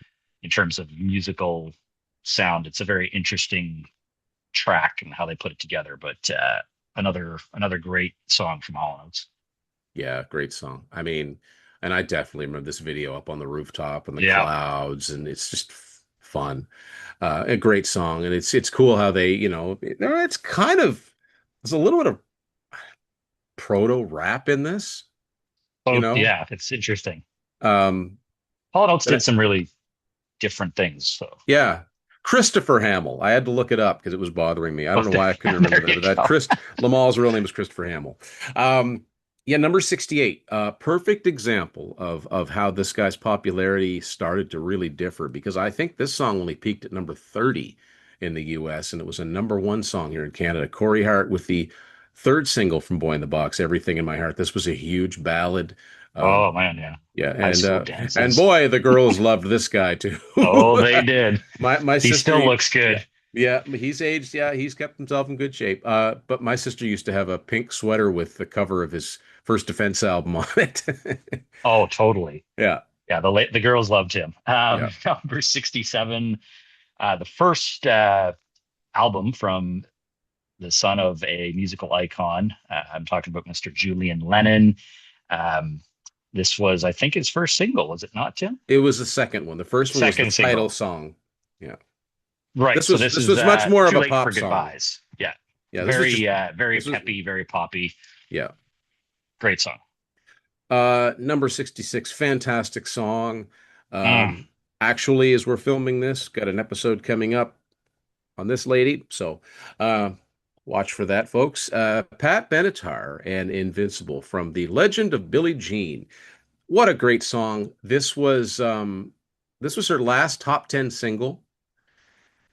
in terms of musical sound. It's a very interesting track and how they put it together. But another great song from Hall and Oates. Yeah, great song. I mean, and I definitely remember this video up on the rooftop and the Yeah. clouds, and it's just fun. A great song, and it's cool how they, it's kind of there's a little bit of proto rap in this, you Oh, know. yeah. It's interesting. Um, Hall and Oates did but some really different things. So yeah, Christopher Hamill. I had to look it up because it was bothering me. I oh, don't know why I couldn't remember there that, you but that go. Chris Lamal's real name was Christopher Hamill. Yeah, number 68. Perfect example of how this guy's popularity started to really differ because I think this song only peaked at number 30 in the US and it was a number one song here in Canada. Corey Hart with the third single from Boy in the Box, Everything in My Heart. This was a huge ballad. Oh Um, man, yeah. yeah, High school and dances. boy, the girls loved this guy too. Oh, they did. My He sister, still looks yeah, good. yeah, he's aged. Yeah, he's kept himself in good shape. But my sister used to have a pink sweater with the cover of his first Defense album on it. Oh, totally. Yeah, Yeah, the girls loved him. yeah. Number 67, the first album from the son of a musical icon. I'm talking about Mr. Julian Lennon. Um, this was, I think, his first single, was it not, Tim? It was the second one. The first one was the Second title single. song. Yeah, Right. So this this is was much more of Too a Late for pop song. Goodbyes. Yeah. Yeah, Very this was peppy, very poppy. yeah. Great song. Number 66, fantastic song. Mm. Actually, as we're filming this, got an episode coming up on this lady. So uh, watch for that, folks. Pat Benatar and Invincible from The Legend of Billie Jean. What a great song. This was her last top 10 single,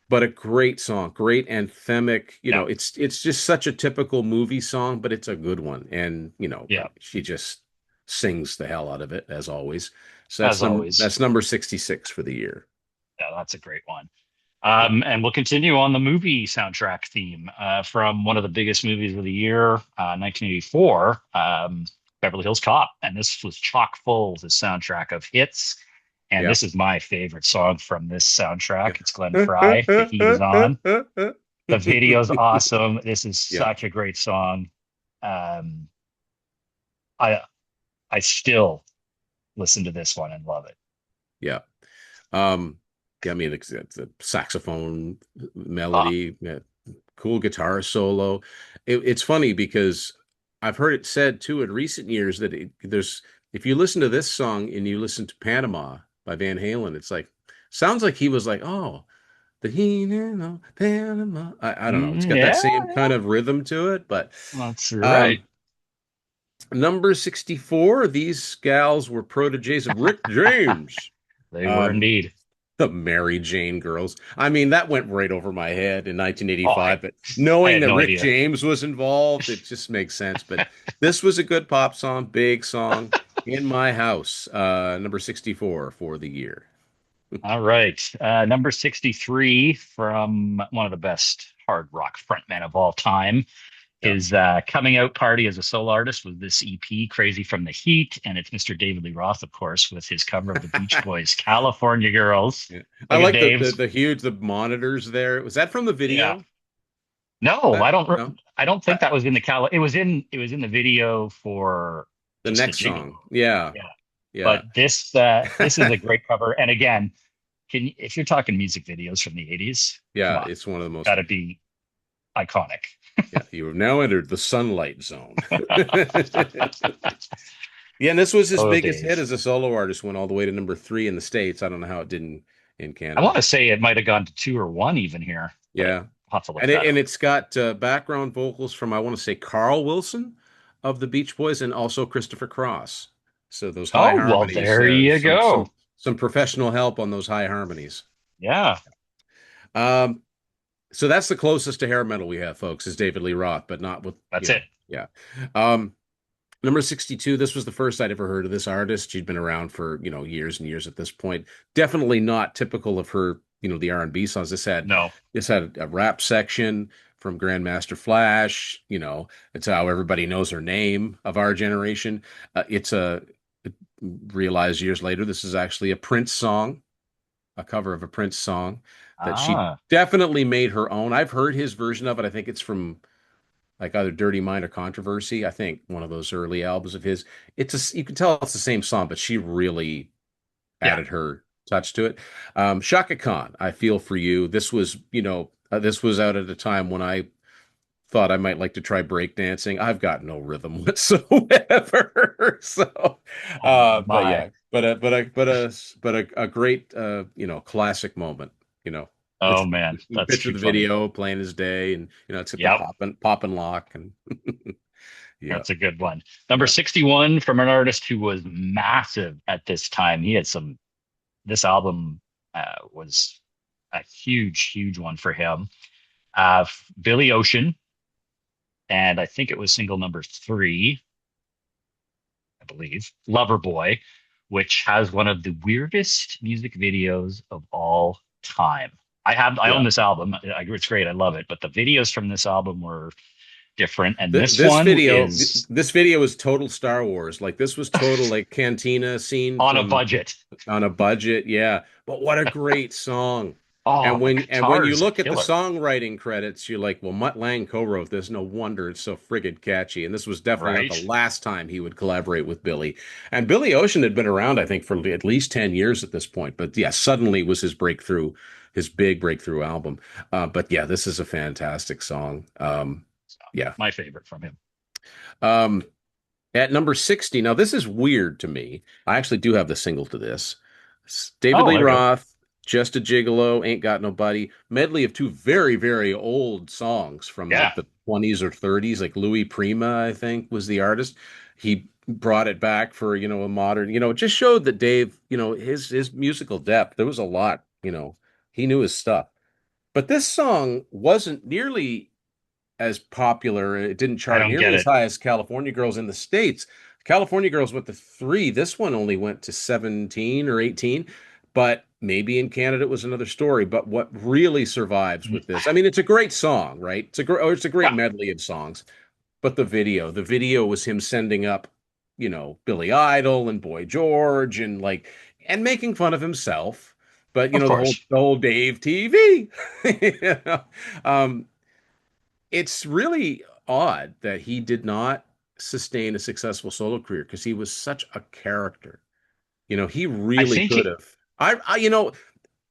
but a great song, great anthemic. Yeah. It's just such a typical movie song, but it's a good one. And, Yeah. she just sings the hell out of it as always. So As always. that's number 66 for the year. Yeah, that's a great one. Yeah. And we'll continue on the movie soundtrack theme from one of the biggest movies of the year, 1984, Beverly Hills Cop. And this was chock full, the soundtrack of hits. And Yeah. this is my favorite song from this soundtrack. It's Glenn Fry. The Heat Is On. The video's awesome. This is Yeah. such a great song. Um, I I still listen to this one and love it. Yeah. Um, yeah, I mean, it's a saxophone Ah, melody, yeah, cool guitar solo. It's funny because I've heard it said too in recent years that there's if you listen to this song and you listen to Panama by Van Halen, it's like sounds like he was like, oh, the heat in Panama. I don't know. It's got that yeah, same yeah, kind of rhythm to it, but that's right. um, number 64, these gals were proteges of Rick James. They were Um, indeed. the Mary Jane Girls. I mean, that went right over my head in Oh, 1985, but I knowing had that no Rick idea. James was involved, it just makes sense. But this was a good pop song, big song in my house. Number 64 for the year. All right. Number 63 from one of the best hard rock frontmen of all time. Yeah. His coming out party as a solo artist was this EP, Crazy from the Heat. And it's Mr. David Lee Roth, of course, with his cover of the Beach Boys' California Girls. Yeah. I Look at like the Dave's. the huge the monitors there. Was that from the Yeah. video? No, That no. I don't think I, that was in the it was in the video for the just a next Gigolo. song. Yeah. Yeah. Yeah. But this is a great cover. And again, if you're talking music videos from the 80s, come Yeah, on, it's one of the most gotta be iconic. yeah, you have now entered the sunlight zone. Yeah, and this was his Oh, biggest hit Dave. as a solo artist, went all the way to number three in the States. I don't know how it didn't in I want Canada. to say it might have gone to 2 or 1 even here, but Yeah. I'll have to look And that up. it's got background vocals from I want to say Carl Wilson of the Beach Boys and also Christopher Cross. So those high Oh, well, harmonies, there you go. some professional help on those high harmonies. Yeah, Um, so that's the closest to hair metal we have, folks, is David Lee Roth, but not with, that's it. yeah. Um, Number 62, this was the first I'd ever heard of this artist. She'd been around for, years and years at this point. Definitely not typical of her, the R&B songs. No. This had a rap section from Grandmaster Flash, it's how everybody knows her name of our generation. Realized years later, this is actually a Prince song, a cover of a Prince song that she Ah, definitely made her own. I've heard his version of it. I think it's from like either Dirty Mind or Controversy. I think one of those early albums of his. You can tell it's the same song, but she really yeah. added her touch to it. Shaka Khan, I Feel for You. This was out at a time when I thought I might like to try breakdancing. I've got no rhythm whatsoever. So, Oh but my. yeah, a great, classic moment, you know. Oh It's man, you that's picture too the funny. video playing his day, and it's got the Yep, pop and lock, and yeah, that's a good one. Number yeah, 61 from an artist who was massive at this time. He had some. This album was a huge, huge one for him. Billy Ocean, and I think it was single number 3, I believe, Loverboy, which has one of the weirdest music videos of all time. I own yeah. this album. It's great. I love it. But the videos from this album were different. And Th- this this one video, th- is this video was total Star Wars. Like this was total like cantina scene on a from budget. on a budget. Yeah, but what a great song. Oh, the And when you guitars are look at the killer. songwriting credits, you're like, well, Mutt Lang co-wrote this. No wonder it's so friggin' catchy. And this was definitely not Right? the last time he would collaborate with Billy. And Billy Ocean had been around, I think, for at least 10 years at this point. But yeah, suddenly was his breakthrough, his big breakthrough album. But yeah, this is a fantastic song. Yeah. My favorite from him. Um, at number 60, now this is weird to me. I actually do have the single to this. David Oh, Lee there we go. Roth, Just a Gigolo, Ain't Got Nobody, medley of two very, very old songs from Yeah. like the 20s or 30s. Like Louis Prima, I think, was the artist. He brought it back for, a modern, it just showed that Dave, his musical depth. There was a lot, he knew his stuff. But this song wasn't nearly as popular. It didn't I chart don't get nearly as it. high as California Girls in the States. California Girls went to 3. This one only went to 17 or 18. But maybe in Canada it was another story. But what really survives with this, I mean, it's a great song, right? It's a great Yeah. medley of songs. But the video was him sending up, Billy Idol and Boy George and like and making fun of himself. But Of course. the whole Dave TV. You know? Um, it's really odd that he did not sustain a successful solo career because he was such a character. He I really think could it, have.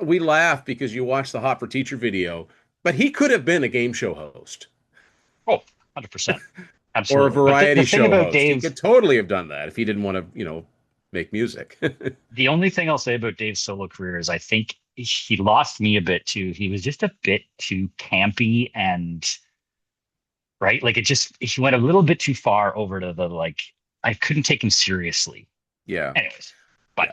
We laugh because you watch the Hot for Teacher video, but he could have been a game show host oh, 100%. or a Absolutely. But variety the thing show about host. He Dave, could totally have done that if he didn't want to, make music. the only thing I'll say about Dave's solo career is I think he lost me a bit too. He was just a bit too campy and right. Like it just, he went a little bit too far over to the like, I couldn't take him seriously. Yeah. Anyways, but Yeah.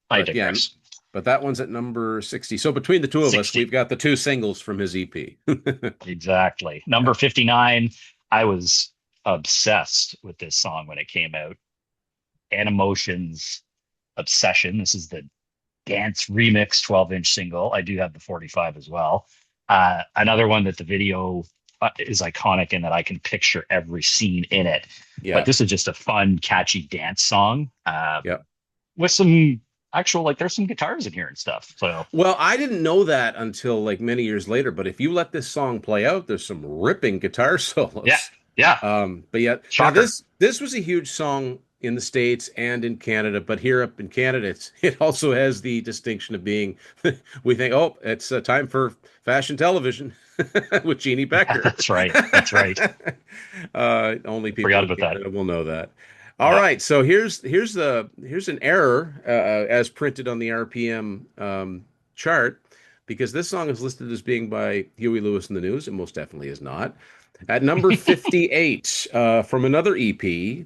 I But yeah, digress. but that one's at number 60. So between the two of us, 60. we've got the two singles from his EP. Exactly. Yeah. Number 59. I was obsessed with this song when it came out. Animotions Obsession. This is the dance remix 12-inch single. I do have the 45 as well. Another one that the video is iconic in that I can picture every scene in it. But Yeah. this is just a fun, catchy dance song Yeah. with some actual, like, there's some guitars in here and stuff. So, Well, I didn't know that until like many years later, but if you let this song play out, there's some ripping guitar yeah, solos. yeah, But yeah, now shocker. this was a huge song in the States and in Canada, but here up in Canada, it also has the distinction of being we think, oh, it's time for fashion television with Jeannie Yeah, Becker. that's right. That's right. Only people Forgot in about that. Canada will know that. All Yeah. right, so here's an error as printed on the RPM chart because this song is listed as being by Huey Lewis and the News. It most definitely is not. At number 58, from another EP,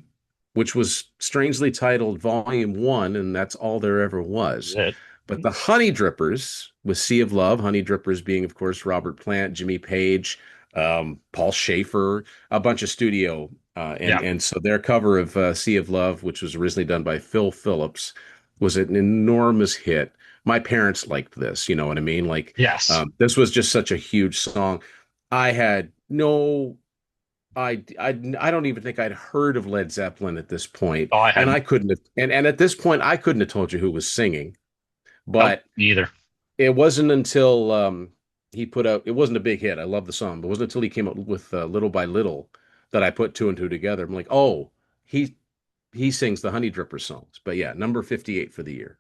which was strangely titled Volume 1, and that's all there ever Is was. it? But the Honey Drippers with Sea of Love, Honey Drippers being, of course, Robert Plant, Jimmy Page, Paul Schaefer, a bunch of studio. Yeah. And so their cover of Sea of Love, which was originally done by Phil Phillips, was an enormous hit. My parents liked this, you know what I mean? Like, Yes. this was just such a huge song. I had no I don't even think I'd heard of Led Zeppelin at this point, Oh, I and I hadn't. couldn't have, and at this point I couldn't have told you who was singing. Nope. But Neither. it wasn't until he put out, it wasn't a big hit. I love the song, but it wasn't until he came up with Little by Little that I put two and two together. I'm like, oh, he he sings the Honey Dripper songs. But yeah, number 58 for the year.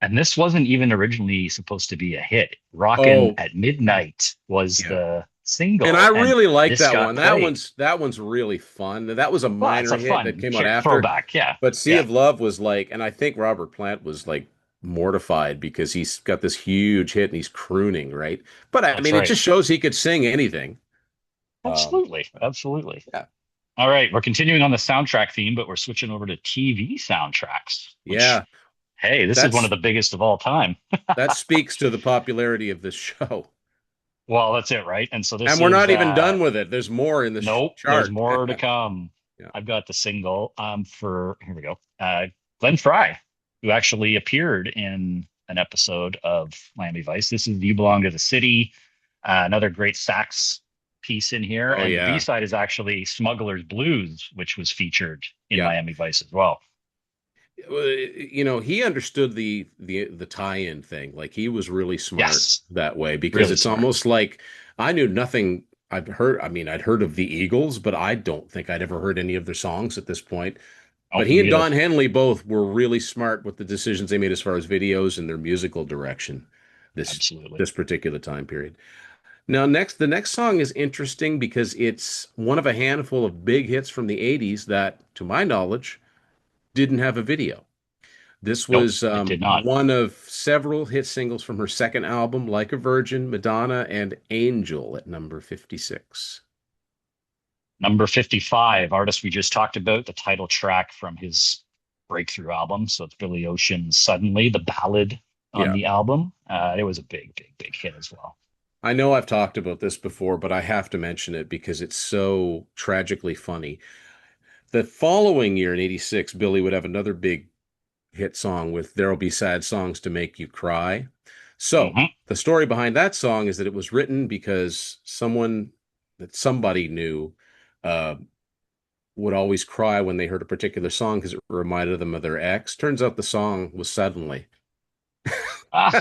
And this wasn't even originally supposed to be a hit. Rockin' Oh, at Midnight was yeah. the And I single, and really like this that got one. played. That one's really fun. That was a Well, it's minor a hit that fun came out after. throwback. Yeah. But Sea Yeah. of Love was like, and I think Robert Plant was like mortified because he's got this huge hit and he's crooning, right? But I That's mean, it right. just shows he could sing anything. Um, Absolutely. Absolutely. yeah, All right. We're continuing on the soundtrack theme, but we're switching over to TV soundtracks, which, yeah, hey, this is one of that's the biggest of all time. that speaks to the popularity of this show. Well, that's it, right? And so And this we're is not even done with it. There's more in the nope, there's chart. more to come. Yeah. I've got the single for here we go. Glenn Fry, who actually appeared in an episode of Miami Vice. This is You Belong to the City. Another great sax piece in here. Oh And the B yeah, side is actually Smuggler's Blues, which was featured in yeah. Miami Vice as well. He understood the tie-in thing. Like he was really smart Yes, that way because really it's smart. almost like I knew nothing. I mean, I'd heard of the Eagles, but I don't think I'd ever heard any of their songs at this point. Oh, But he me and either. Don Henley both were really smart with the decisions they made as far as videos and their musical direction this Absolutely. this particular time period. Now, the next song is interesting because it's one of a handful of big hits from the 80s that, to my knowledge, didn't have a video. This Nope, was it did not. one of several hit singles from her second album, Like a Virgin, Madonna, and Angel at number 56. Number 55, artist we just talked about, the title track from his breakthrough album. So it's Billy Ocean's Suddenly, the ballad on Yeah. the album. It was a big, big, big hit as well. I know I've talked about this before, but I have to mention it because it's so tragically funny. The following year in 86, Billy would have another big hit song with There'll Be Sad Songs to Make You Cry. So, Hmm. the story behind that song is that it was written because somebody knew uh, would always cry when they heard a particular song because it reminded them of their ex. Turns out the song was Suddenly. Ah,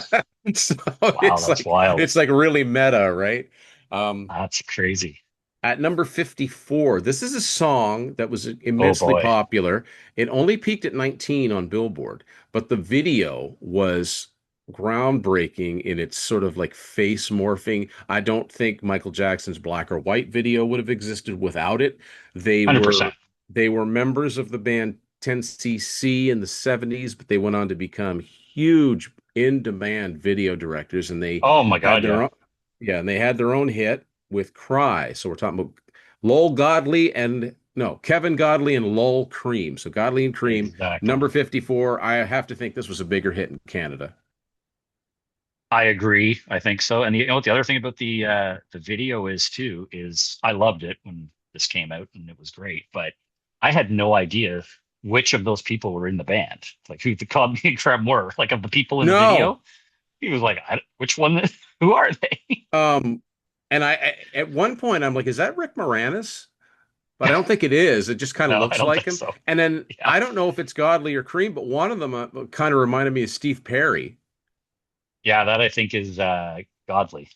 So wow, that's wild. it's like really meta, right? Um, That's crazy. at number 54, this is a song that was Oh immensely boy. popular. It only peaked at 19 on Billboard, but the video was groundbreaking in its sort of like face morphing. I don't think Michael Jackson's Black or White video would have existed without it. They were 100%. they were members of the band 10cc in the 70s, but they went on to become huge in-demand video directors, and they Oh my had God, their yeah. own, yeah, and they had their own hit with Cry. So we're talking about Lowell Godley and no, Kevin Godley and Lowell Cream. So Godley and Cream, number Exactly. 54. I have to think this was a bigger hit in Canada. I agree. I think so. And you know what the other thing about the video is too is I loved it when this came out and it was great, but I had no idea which of those people were in the band, like who the Cosby and Creme were. Like of the people in the No. video, he was like, which one? Who are they? Um, and at one point I'm like, is that Rick Moranis? But I don't think it is. It just kind of No, I looks don't like think him. so. And then Yeah, I don't know if it's Godley or Cream, but one of them kind of reminded me of Steve Perry. yeah, that I think is Godly.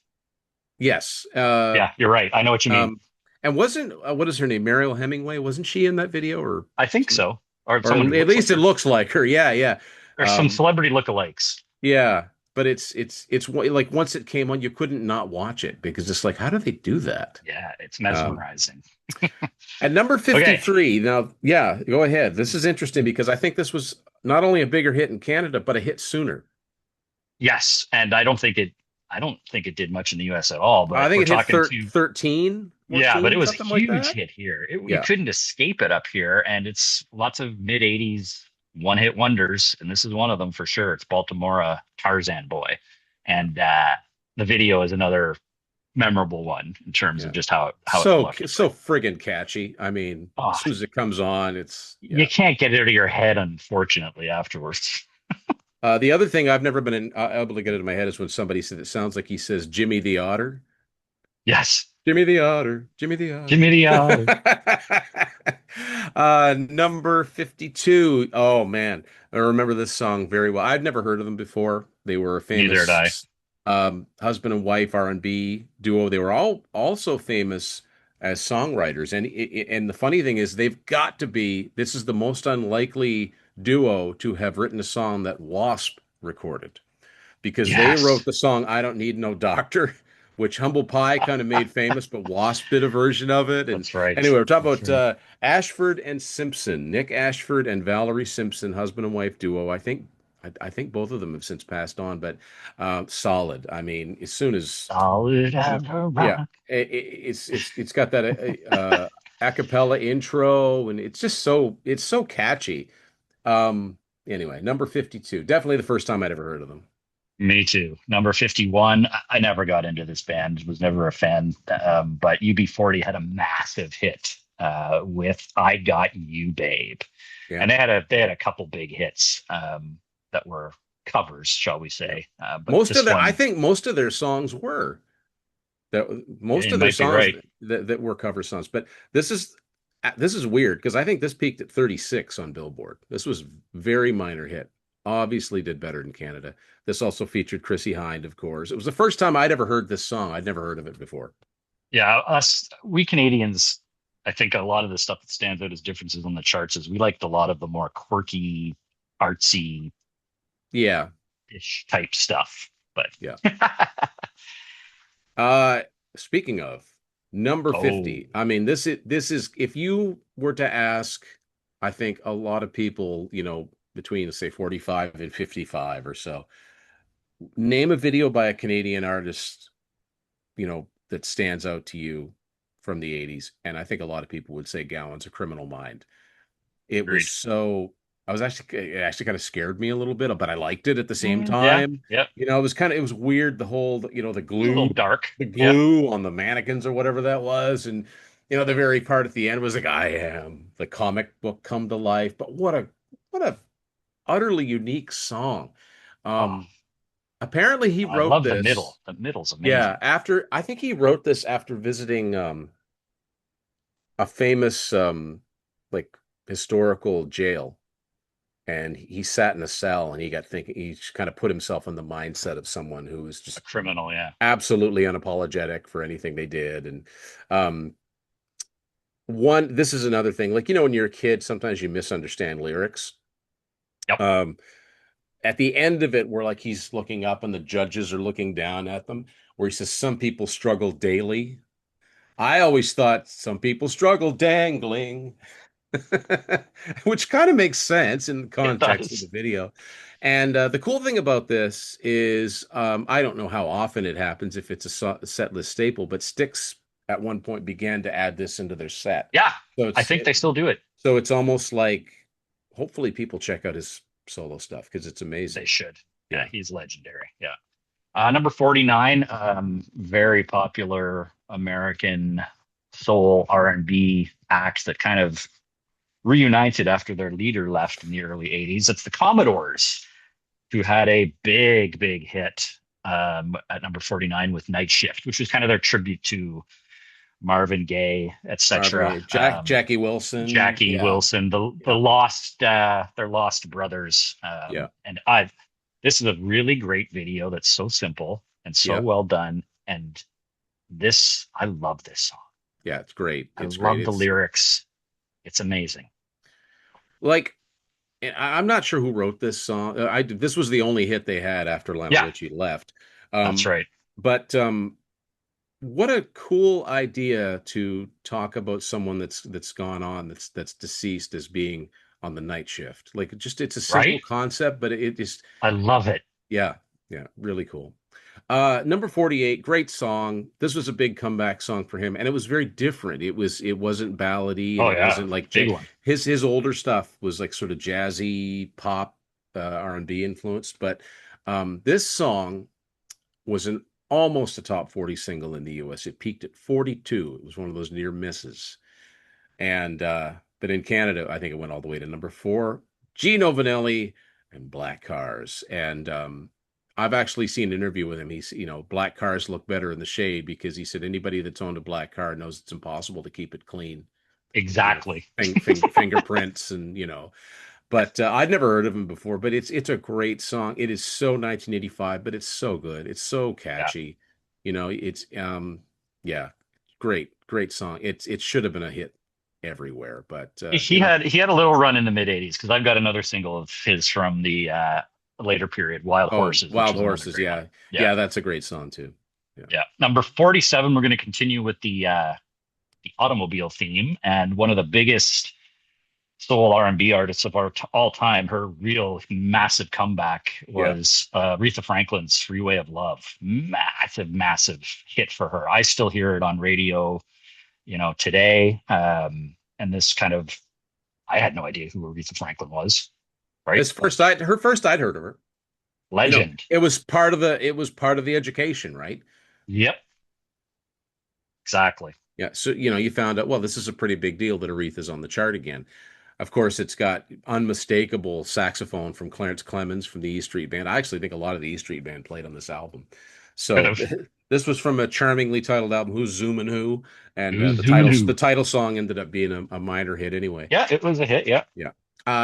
Yes. Yeah, you're right. I know what you mean. Um, and wasn't what is her name? Mariel Hemingway? Wasn't she in that video, I think so, or or someone who at looks least like it her, looks like her? Yeah, yeah. or some Um, celebrity lookalikes. yeah. But like once it came on, you couldn't not watch it because it's like, how do they do that? Yeah, it's Um, mesmerizing. at number Okay. 53, now, yeah, go ahead. This is interesting because I think this was not only a bigger hit in Canada, but a hit sooner. Yes, and I don't think it did much in the US at all, I but think we're it hit talking to 13, yeah, but it 14, was a something like huge that. hit here. You Yeah. couldn't escape it up here, and it's lots of mid 80s one hit wonders, and this is one of them for sure. It's Baltimore Tarzan Boy. Yeah. And the video is another memorable one in terms of Yeah. just how it So looked. But so friggin' catchy. I mean, as oh, soon as it comes on, it's you yeah. can't get it out of your head, unfortunately, afterwards. The other thing I've never been able to get into my head is when somebody said it sounds like he says Jimmy the Otter. Yes. Jimmy the Otter, Jimmy the Jimmy the Otter. Number 52. Oh man, I remember this song very well. I'd never heard of them before. They were a Neither did I. famous husband and wife R&B duo. They were all also famous as songwriters. And the funny thing is they've got to be, this is the most unlikely duo to have written a song that Wasp recorded because they wrote Yes. the song I Don't Need No Doctor, which Humble Pie kind of made famous, but Wasp did a version of it. And That's right. anyway, we're talking That's about right. Ashford and Simpson, Nick Ashford and Valerie Simpson, husband and wife duo. I think both of them have since passed on, but solid. I mean, as soon as Solid you know, as a yeah, rock. it's got that a cappella intro, and it's so catchy. Um, anyway, number 52, definitely the first time I'd ever heard of them. Me too. Number 51. I never got into this band, was never a fan. But UB40 had a massive hit with I Got You, Babe. Yeah. And they had a couple big hits that were covers, shall we Yeah. say. But this I one, think most of their songs were that most it of their might be songs right. that were cover songs. But this is weird because I think this peaked at 36 on Billboard. This was very minor hit. Obviously did better in Canada. This also featured Chrissy Hind, of course. It was the first time I'd ever heard this song. I'd never heard of it before. Yeah, we Canadians, I think a lot of the stuff that stands out as differences on the charts is we liked a lot of the more quirky, artsy Yeah, ish type stuff. But yeah. Uh, speaking of number oh, 50, I mean, this is if you were to ask, I think a lot of people, between say 45 and 55 or so, name a video by a Canadian artist, that stands out to you from the 80s. And I think a lot of people would say Gowan's A Criminal Mind. It was agreed. so I was actually it actually kind of scared me a little bit, but I liked it at the same Yeah, time. yep. It was weird the whole, It's a little dark. the Yep. glue on the mannequins or whatever that was. And the very part at the end was like, I am the comic book come to life. But what a utterly unique song. Oh, Um apparently he I wrote love the this. middle. The middle's Yeah, amazing. after I think he wrote this after visiting a famous like historical jail. and he sat in a cell, and he got thinking. He kind of put himself in the mindset of someone who was A just criminal, yeah. absolutely unapologetic for anything they did. And um, one, this is another thing. Like, when you're a kid, sometimes you misunderstand lyrics. Yep. Um, at the end of it, where like he's looking up and the judges are looking down at them, where he says, "Some people struggle daily." I always thought some people struggle dangling, which kind of makes sense in the It context of the does. video. And the cool thing about this is, I don't know how often it happens if it's a set list staple, but Styx at one point began to add this into their set. Yeah. So I it's think they still do it. so it's almost like, hopefully people check out his solo stuff because it's They amazing. should. Yeah, Yeah. he's legendary. Yeah. Number 49, very popular American soul R&B act that kind of reunited after their leader left in the early 80s. It's the Commodores, who had a big, big hit at number 49 with Night Shift, which was kind of their tribute to Marvin Gaye, Marvin etc. Gaye, Jackie Wilson. Jackie Yeah. Wilson, the Yeah. lost their lost brothers. Yeah. And I This is a really great video that's so simple and so Yeah. well done. And this I love this song. Yeah. It's great. I It's great. love the It's lyrics. It's amazing. like, I'm not sure who wrote this song. This was the only hit they had after Lionel Yeah, Richie left. that's Um, right. but what a cool idea to talk about someone that's gone on, that's deceased, as being on the night shift. Like, just it's a simple Right? concept, but it just, I love it. yeah, yeah, really cool. Number 48, great song. This was a big comeback song for him, and it was very different. It wasn't ballady, and Oh it yeah, wasn't like big one. his older stuff was like sort of jazzy pop, R&B influenced, but this song was an almost a top 40 single in the US. It peaked at 42. It was one of those near misses. And but in Canada, I think it went all the way to number 4. Gino Vanelli and Black Cars. And I've actually seen an interview with him. He's, black cars look better in the shade, because he said anybody that's owned a black car knows it's impossible to keep it clean. You know, Exactly. fingerprints, and but I'd never heard of him before. But it's a great song. It is so 1985, but it's so good. It's so Yeah. catchy. It's yeah, great song. It should have been a hit everywhere, but He had a little run in the mid 80s because I've got another single of his from the later period, Wild oh, Horses, which Wild is another Horses, great one. yeah, Yeah. yeah, that's a great song too. Yeah, Yeah. Number 47, we're going to continue with the automobile theme, and one of the biggest soul R&B artists of all time. Her real massive comeback yeah. was Aretha Franklin's "Freeway of Love." Massive, massive hit for her. I still hear it on radio, today. And this kind of, I had no idea who Aretha Franklin was. Right? His Like, first, her first, I'd heard of her. legend. It was part of the education, right? Yep, exactly. Yeah. So, you found out, well, this is a pretty big deal that Aretha's on the chart again. Of course, it's got unmistakable saxophone from Clarence Clemens from the E Street Band. I actually think a lot of the E Street Band played on this album. Could So have. this was from a charmingly titled album, Who's Zoomin' Who? And Who's the zooming title the who? title song ended up being a minor hit anyway. Yeah, it was a hit. Yeah. Yeah.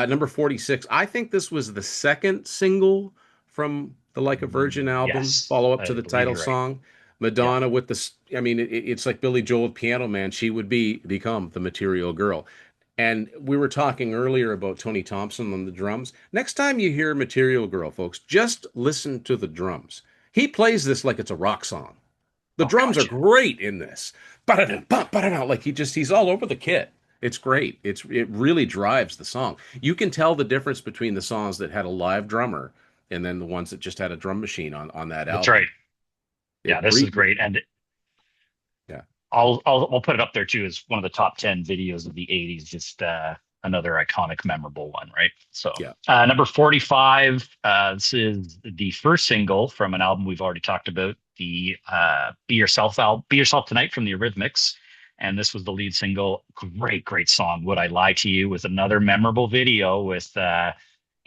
Number 46. I think this was the second single from the Like a Virgin album, Yes, follow up to I the believe title you're right. song. Yeah, Madonna with the, I mean, it's like Billy Joel with Piano Man. She would become the Material Girl. And we were talking earlier about Tony Thompson on the drums. Next time you hear Material Girl, folks, just listen to the drums. He plays this like it's a rock song. The oh drums are gotcha. great in this. Like he's all over the kit. It's great. It really drives the song. You can tell the difference between the songs that had a live drummer and then the ones that just had a drum machine on that That's right. album. It Yeah, this is re great, and Yeah. I'll put it up there too as one of the top 10 videos of the 80s. Just another iconic, memorable one, right? So Yeah. number 45. This is the first single from an album we've already talked about, the "Be Yourself" album, "Be Yourself Tonight" from the Eurythmics, and this was the lead single. Great, great song. "Would I Lie to You," with another memorable video with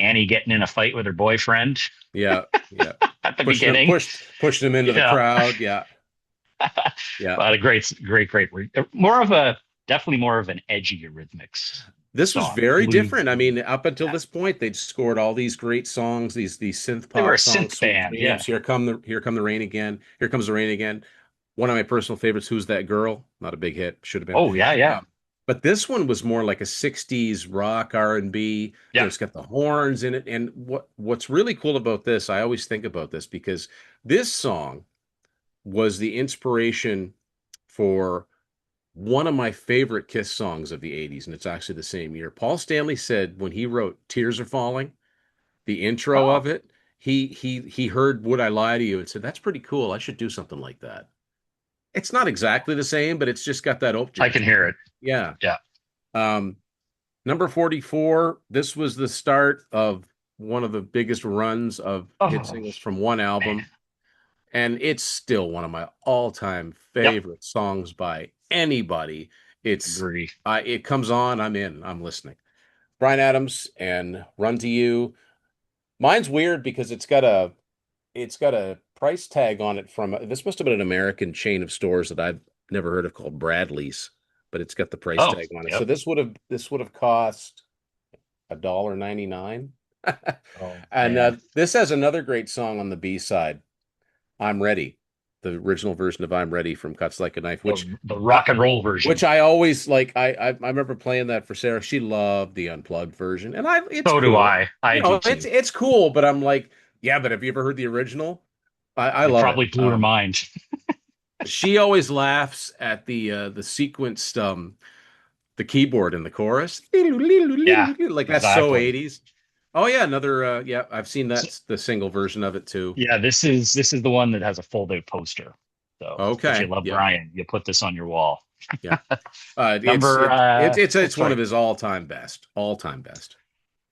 Annie getting in a fight with her boyfriend Yeah. Yeah. at the Pushing him beginning. pushed him into the Yeah. crowd. Yeah. Yeah. But a great, great, great. More of a Definitely more of an edgy Eurythmics. This was song. very Blues. different. I mean, up until Yeah. this point, they'd scored all these great songs, these synth They were a pop songs, synth Sweet band. Yeah. Dreams, Here Come the Rain Again, Here Comes the Rain Again. One of my personal favorites, Who's That Girl? Not a big hit, should have been. Oh, yeah, yeah. But this one was more like a 60s rock R&B. Yeah. It's got the horns in it. And what's really cool about this, I always think about this because this song was the inspiration for one of my favorite Kiss songs of the 80s, and it's actually the same year. Paul Stanley said when he wrote Tears Are Falling, the intro Oh, of it, he heard Would I Lie to You and said, That's pretty cool. I should do something like that. It's not exactly the same, but it's just got that I can hear it. yeah. Yeah. Um, Number 44, this was the start of one of the biggest runs of hit Oh, singles from one man. album. And it's still one of my all-time Yep. favorite songs by anybody. It's Agree. it comes on, I'm in, I'm listening. Bryan Adams and Run to You. Mine's weird because it's got a price tag on it from this must have been an American chain of stores that I've never heard of called Bradley's, but it's got the price Oh, tag on it. So yep. this would have cost $1.99. Oh, And man. this has another great song on the B side, I'm Ready, the original version of I'm Ready from Cuts Like a Knife, The rock and roll version. which I always like. I remember playing that for Sarah. She loved the unplugged version, and it's So do cool. I. I do It's too. it's cool, but I'm like, yeah, but have you ever heard the original? I It love it. probably blew her mind. She always laughs at the sequenced the keyboard in the chorus. Yeah, Like that's so exactly. 80s. Oh yeah, another yeah, I've seen So, that the single version of it too. yeah, this is the one that has a fold out poster. So if you Okay. love Yep. Brian, you put this on your wall. Yeah. It's Number it, it it's oh it's one sorry. of his all-time best. All-time best.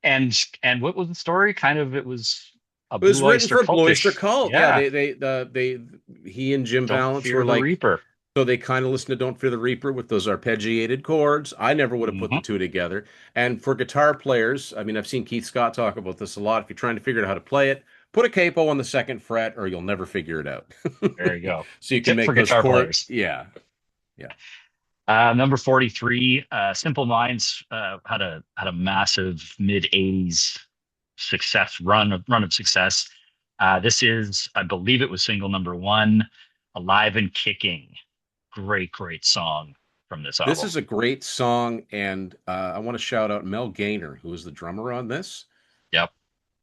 And what was the story? Kind of it was a It was Blue written Oyster for Blue Oyster cultish. Cult. Yeah, Yeah. they he and Jim Don't Balance fear were the like Reaper. so they kind of listened to Don't Fear the Reaper with those arpeggiated chords. I never would have put the Hmm. two together. And for guitar players, I mean, I've seen Keith Scott talk about this a lot. If you're trying to figure out how to play it, put a capo on the second fret or you'll never figure it out. There you go. So you can Tip make for those guitar chord. players. Yeah. Yeah. Number 43, Simple Minds had a massive mid 80s success run of success. This is, I believe it was single number one, Alive and Kicking. Great song from this This album. is a great song, and I want to shout out Mel Gaynor, who is the drummer on this. Yep.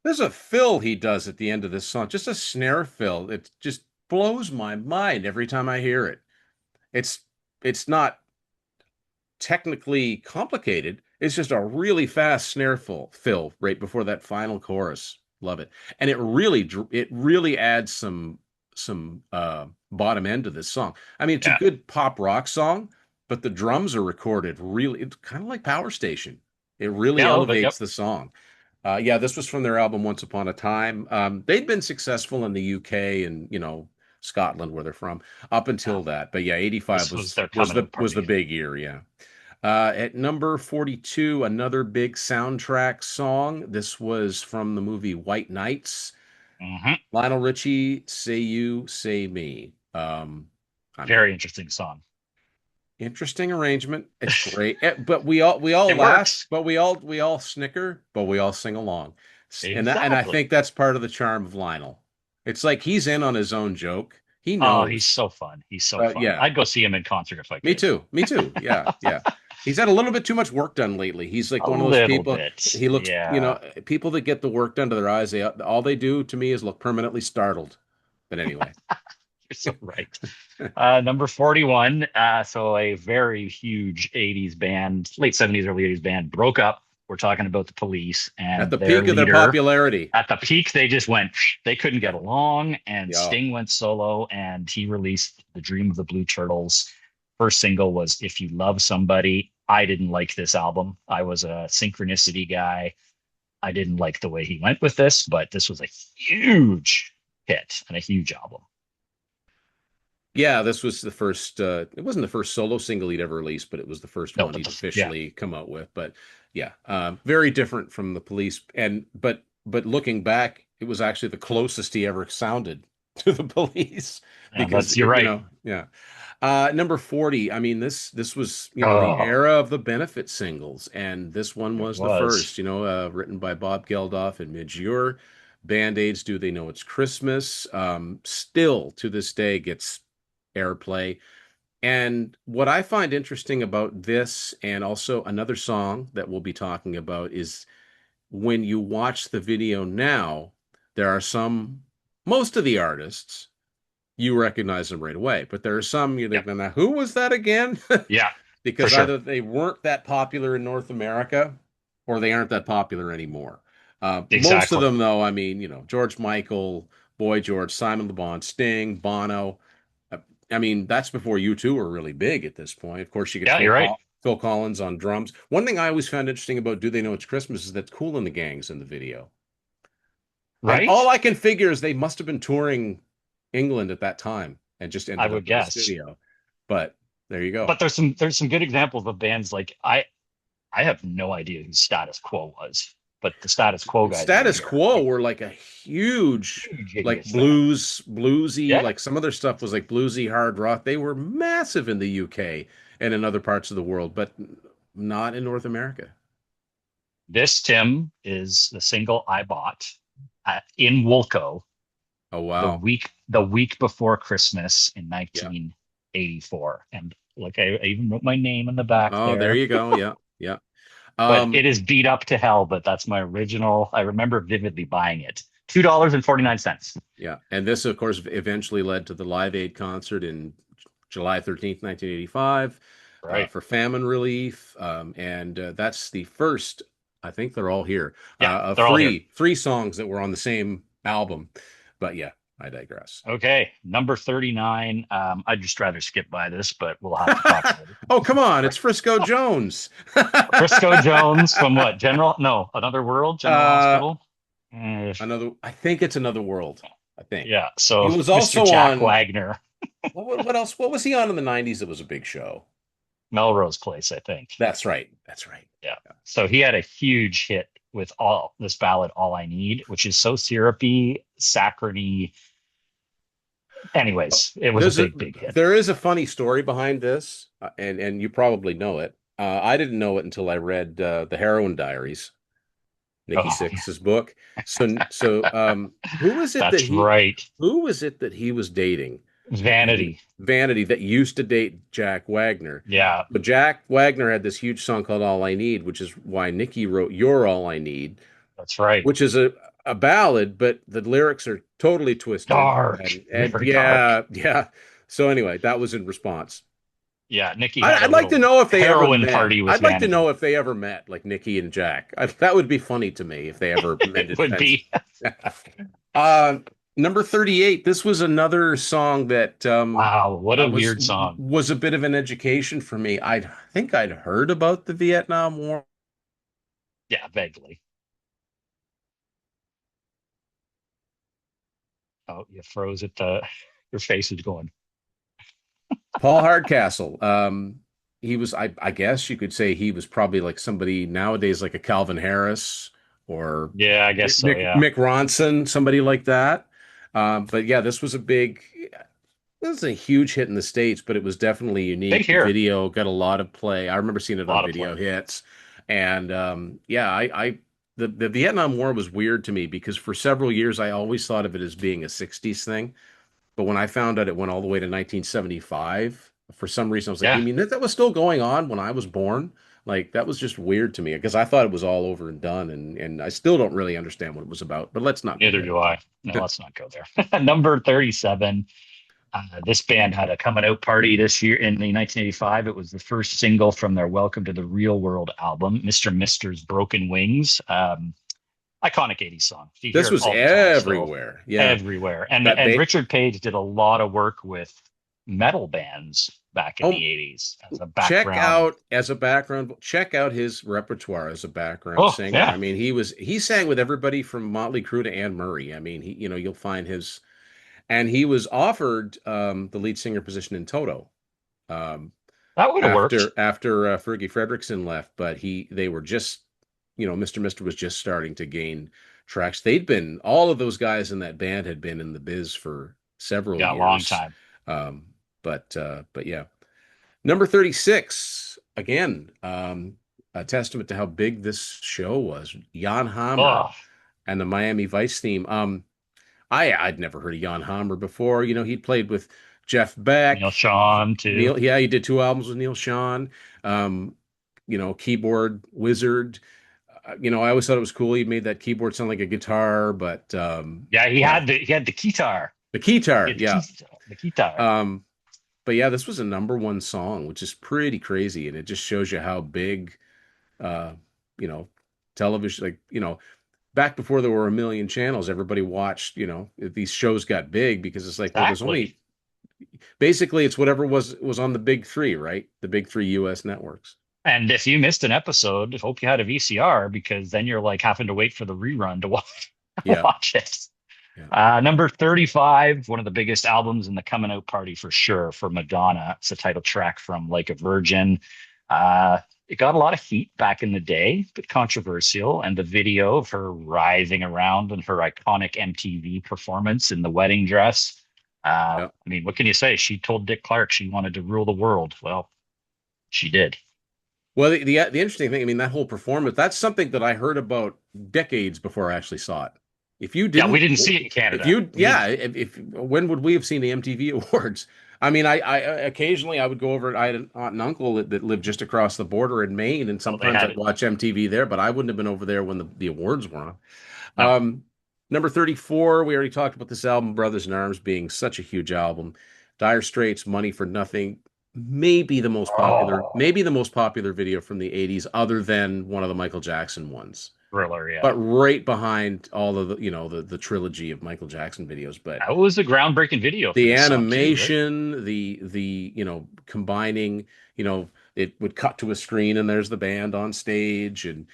There's a fill he does at the end of this song, just a snare fill. It just blows my mind every time I hear it. It's it's not technically complicated. It's just a really fast snare fill right before that final chorus. Love it. And it really adds some bottom end to this song. I mean, it's a Yeah. good pop rock song, but the drums are recorded really it's kind of like Power Station. It really Yeah, a little bit. elevates Yep. the song. Yeah, this was from their album Once Upon a Time. They'd been successful in the UK and Scotland where they're from up Yeah. until that. But yeah, 85 This was was their was coming the out was the party. big year, yeah. At number 42, another big soundtrack song. This was from the movie White Knights. Hmm. Lionel Richie, Say You, Say Me. I Very mean, interesting song. interesting arrangement. It's great. But we all It laugh, works. but we all snicker, but we all sing along. And I Exactly. think that's part of the charm of Lionel. It's like he's in on his own joke. He Oh, he's knows. so fun. He's so fun. Yeah. I'd go see him in concert if I Me could. too. Me too. Yeah, yeah. He's had a little bit too much work done lately. He's like A one of those little people. bit. He looks, Yeah. people that get the work done to their eyes. All they do to me is look permanently startled. But anyway, You're so right. Number 41. So a very huge 80s band, late 70s, early 80s band broke up. We're talking about the Police at and the their peak of their leader. popularity. At the peak, they just went, they couldn't get Yeah, along, and yeah. Sting went solo and he released The Dream of the Blue Turtles. First single was If You Love Somebody. I didn't like this album. I was a Synchronicity guy. I didn't like the way he went with this, but this was a huge hit and a huge album. Yeah, this was the first. It wasn't the first solo single he'd ever released, but it was the first No, one but he'd yeah, officially come out with. But yeah, very different from the Police. And but looking back, it was actually the closest he ever sounded to the police Yeah, because that's you're right. yeah. Number 40, I mean this was, the Oh, era of the benefit singles, and this one it was the was. first, written by Bob Geldof and Midge Ure. Band-Aids, Do They Know It's Christmas? Still to this day gets airplay. And what I find interesting about this, and also another song that we'll be talking about, is when you watch the video now, there are most of the artists, you recognize them right away, but there are some you're Yep. thinking, now, who was that again? Yeah, for Because sure. either they weren't that popular in North America or they aren't that popular anymore. Most of Exactly. them, though, I mean, George Michael, Boy George, Simon Le Bon, Sting, Bono. Uh, I mean, that's before U2 were really big at this point. Of course, you get Yeah, you're right. Phil Collins on drums. One thing I always found interesting about Do They Know It's Christmas is that Kool and the Gang's in the video. And Right? all I can figure is they must have been touring England at that time and just I ended would up in the guess. studio. But there you go. But there's some good examples of bands like I have no idea who Status Quo was, but the Status Quo guys in Status here, Quo were like a huge, huge like Igneous fan. bluesy, Yeah, like some other stuff was like bluesy hard rock. They were massive in the UK and in other parts of the world, but not in North America. this Tim is the single I bought in Woolco Oh the wow. week before Christmas in Yeah. 1984, and like I even wrote my name in the back Oh, there there. you go. Yeah. Yeah. But it Um, is beat up to hell. But that's my original. I remember vividly buying it. $2.49. yeah. And this, of course, eventually led to the Live Aid concert in July 13th, 1985, Right? for famine relief. And that's the first, I think they're all here, Yeah, of they're all here. three songs that were on the same album. But yeah, I digress. Okay, number 39. I'd just rather skip by this, but we'll have to talk about Oh, come on. it. It's Frisco Jones. Frisco Jones from what? General? No, Another World, General uh, Hospital. Eh, I think it's Another World. I think. yeah, He so was Mr. also Jack on, Wagner, what else? What was he on in the 90s that was a big show? Melrose Place, I think. That's right. That's right. Yeah. So he had a huge hit with all this ballad, All I Need, which is so syrupy, saccharine. Anyways, it was a There's a big, big hit. there is a funny story behind this, and you probably know it. I didn't know it until I read the Heroin Diaries, Nikki Oh, Sixx's book. So that's right. who was it that he was dating? Vanity. Vanity, that used to date Jack Wagner. Yeah, But Jack Wagner had this huge song called All I Need, which is why Nikki wrote You're All I Need, that's right. which is a ballad, but the lyrics are totally twisted. Dark, And very dark. yeah, yeah. So anyway, that was in response. Yeah, Nikki had a I'd like to little know if they ever heroin met. party with I'd like to Vanity. know if they ever met, like Nikki and Jack. That would be funny to me if they ever It mended would fences. be. uh, Number 38. This was another song that Wow, what a was weird song. was a bit of an education for me. I think I'd heard about the Vietnam War. Yeah, vaguely. Oh, you froze it. Your face is going. Paul Hardcastle. He was, I guess you could say he was probably like somebody nowadays, like a Calvin Harris or Yeah, I guess so. Yeah. Mick Ronson, somebody like that. But yeah, this was a huge hit in the States, but it was definitely Big unique. The here. video got a lot of play. I remember seeing it A on lot of video play. hits. And yeah, the Vietnam War was weird to me because for several years I always thought of it as being a 60s thing. But when I found out it went all the way to 1975, for some reason I was like, you Yeah, mean that was still going on when I was born? Like that was just weird to me because I thought it was all over and done, and I still don't really understand what it was about. But let's not go neither there. do I. No, let's not go there. Number 37. This band had a coming out party this year in the 1985. It was the first single from their Welcome to the Real World album, Mr. Mister's Broken Wings. Iconic 80s song. You hear This it was all the time still, everywhere. Yeah, everywhere. And that and they Richard Page did a lot of work with metal bands back in oh the 80s as a background. check out his repertoire as a background Oh, singer. I yeah. mean, he sang with everybody from Motley Crue to Anne Murray. I mean, you'll find his, and he was offered the lead singer position in Toto. Um, That would have worked. after Fergie Fredrickson left, but they were just, Mr. Mister was just starting to gain traction. All of those guys in that band had been in the biz for several Yeah, long years. time. Um, but yeah. Number 36, again, a testament to how big this show was. Jan Hammer Oh, and the Miami Vice theme. I'd never heard of Jan Hammer before. You know, he'd played with Jeff Neil Beck. Sean too. Neil, yeah, he did two albums with Neil Sean. Um, you know, keyboard wizard. I always thought it was cool. He made that keyboard sound like a guitar, but Yeah, yeah, he had the guitar. the He guitar, had yeah. the guitar. Um, but yeah, this was a number one song, which is pretty crazy, and it just shows you how big, uh, you know, television, like back before there were a million channels, everybody watched. These shows got big because it's like, well, there's Exactly. only basically it's whatever was on the big three, right? The big three U.S. networks. And if you missed an episode, hope you had a VCR because then you're like having to wait for the rerun to watch Yeah, watch it. yeah. Number 35, one of the biggest albums in the coming out party for sure for Madonna. It's the title track from Like a Virgin. It got a lot of heat back in the day, but controversial. And the video of her writhing around in her iconic MTV performance in the wedding dress. Yeah. I mean, what can you say? She told Dick Clark she wanted to rule the world. Well, she did. Well, the interesting thing, I mean, that whole performance, that's something that I heard about decades before I actually saw it. If you Yeah, we didn't, didn't see it in if Canada. you, We didn't. yeah, if when would we have seen the MTV Awards? I mean, I occasionally I would go over. I had an aunt and uncle that lived just across the border in Maine, and Oh, they sometimes had I'd it. watch MTV there, but I wouldn't have been over there when the awards were on. No, Um, Number 34, we already talked about this album, Brothers in Arms, being such a huge album. Dire Straits, Money for Nothing, oh, maybe the most popular video from the 80s, other than one of the Michael Jackson ones. thriller. But Yeah, right behind all of the trilogy of Michael Jackson videos. But that was a groundbreaking video for the this song too, right? animation, the combining, it would cut to a screen and there's the band on stage. And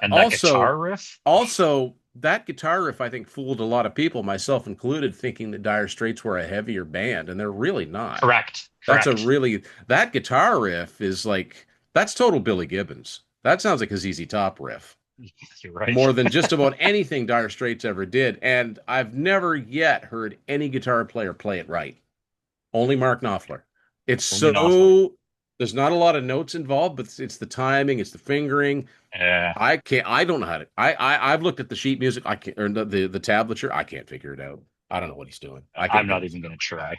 And that also guitar riff. also that guitar riff I think fooled a lot of people, myself included, thinking that Dire Straits were a heavier band, and they're really not. Correct. That's a Correct. really that guitar riff is like that's total Billy Gibbons. That sounds like a ZZ Top riff You're right. more than just about anything Dire Straits ever did. And I've never yet heard any guitar player play it right. Only Mark Knopfler. It's Only Knopfler. so there's not a lot of notes involved, but it's the timing, it's the fingering. Uh, I don't know how to. I've looked at the sheet music. I can't or the tablature. I can't figure it out. I don't know what he's doing. I I'm couldn't tell not you. even going to try.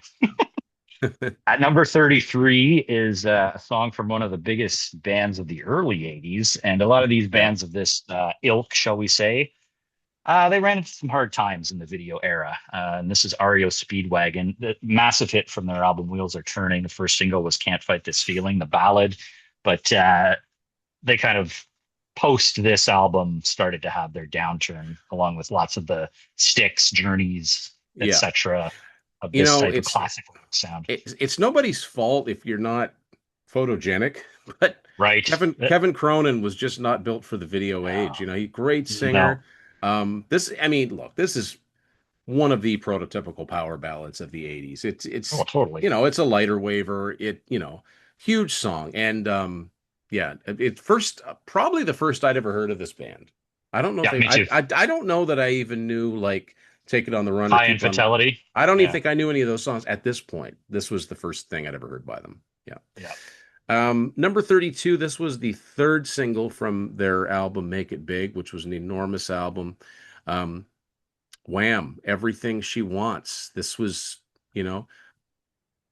At number 33 is a song from one of the biggest bands of the early 80s. And a lot of these Yeah, bands of this ilk, shall we say, they ran into some hard times in the video era. And this is REO Speedwagon, the massive hit from their album Wheels Are Turning. The first single was Can't Fight This Feeling, the ballad. But they kind of post this album started to have their downturn along with lots of the Styx, Journeys, yeah. etc. of You this know, type of it's classic sound. it's nobody's fault if you're not photogenic, but Right. Kevin Cronin was just not built for the video age. No. He great No. singer. I mean, look, this is one of the prototypical power ballads of the 80s. Oh, totally. It's a lighter waver. Huge song. And yeah, it first probably the first I'd ever heard of this band. I don't know if Yeah, me too. I don't know that I even knew like Take It on the Run or High Keep on. Infidelity. I don't even Yeah. think I knew any of those songs at this point. This was the first thing I'd ever heard by them. Yeah. Yeah. Number 32, this was the third single from their album Make It Big, which was an enormous album. Um, Wham, Everything She Wants. This was, you know,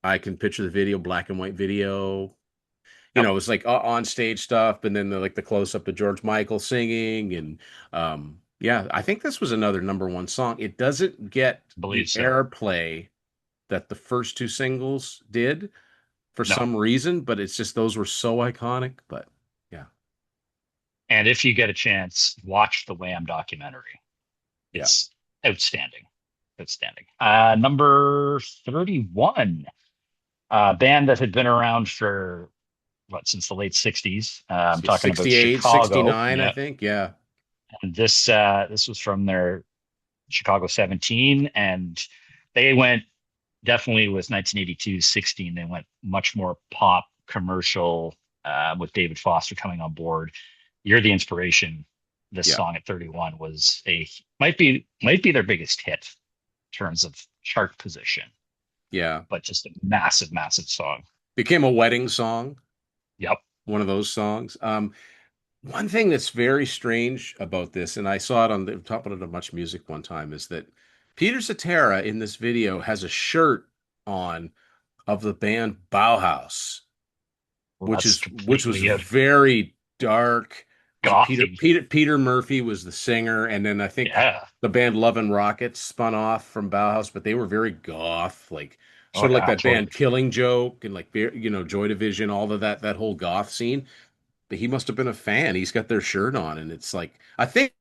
I can picture the video, black and white video. Yep. It was like on stage stuff, and then the close up of George Michael singing, and yeah, I think this was another number one song. It doesn't get I the believe so. airplay that the first two singles did for No. some reason, but it's just those were so iconic. But yeah, And if you get a chance, watch the Wham documentary. yeah, It's outstanding. Outstanding. Number 31, band that had been around for what, since the late 60s. I'm talking about 68, Chicago. 69, I Yeah. think. Yeah, And this was from their Chicago 17, and they went definitely with 1982's 16. They went much more pop commercial with David Foster coming on board. You're the Inspiration. This yeah. song at 31 was a might be their biggest hit. terms of chart position, Yeah. but just a massive, massive song. Became a wedding song, Yep. one of those songs. One thing that's very strange about this, and I saw it on the top of Much Music one time, is that Peter Cetera in this video has a shirt on of the band Bauhaus, Well, that's which was completely very dark. Was it gothy. Peter Murphy was the singer, and then I think Yeah. the band Love and Rockets spun off from Bauhaus, but they were very goth, like Oh sort of like yeah, that band totally. Killing Joke and like Joy Division, all of that whole goth scene. But he must have been a fan. He's got their shirt on, and it's like I think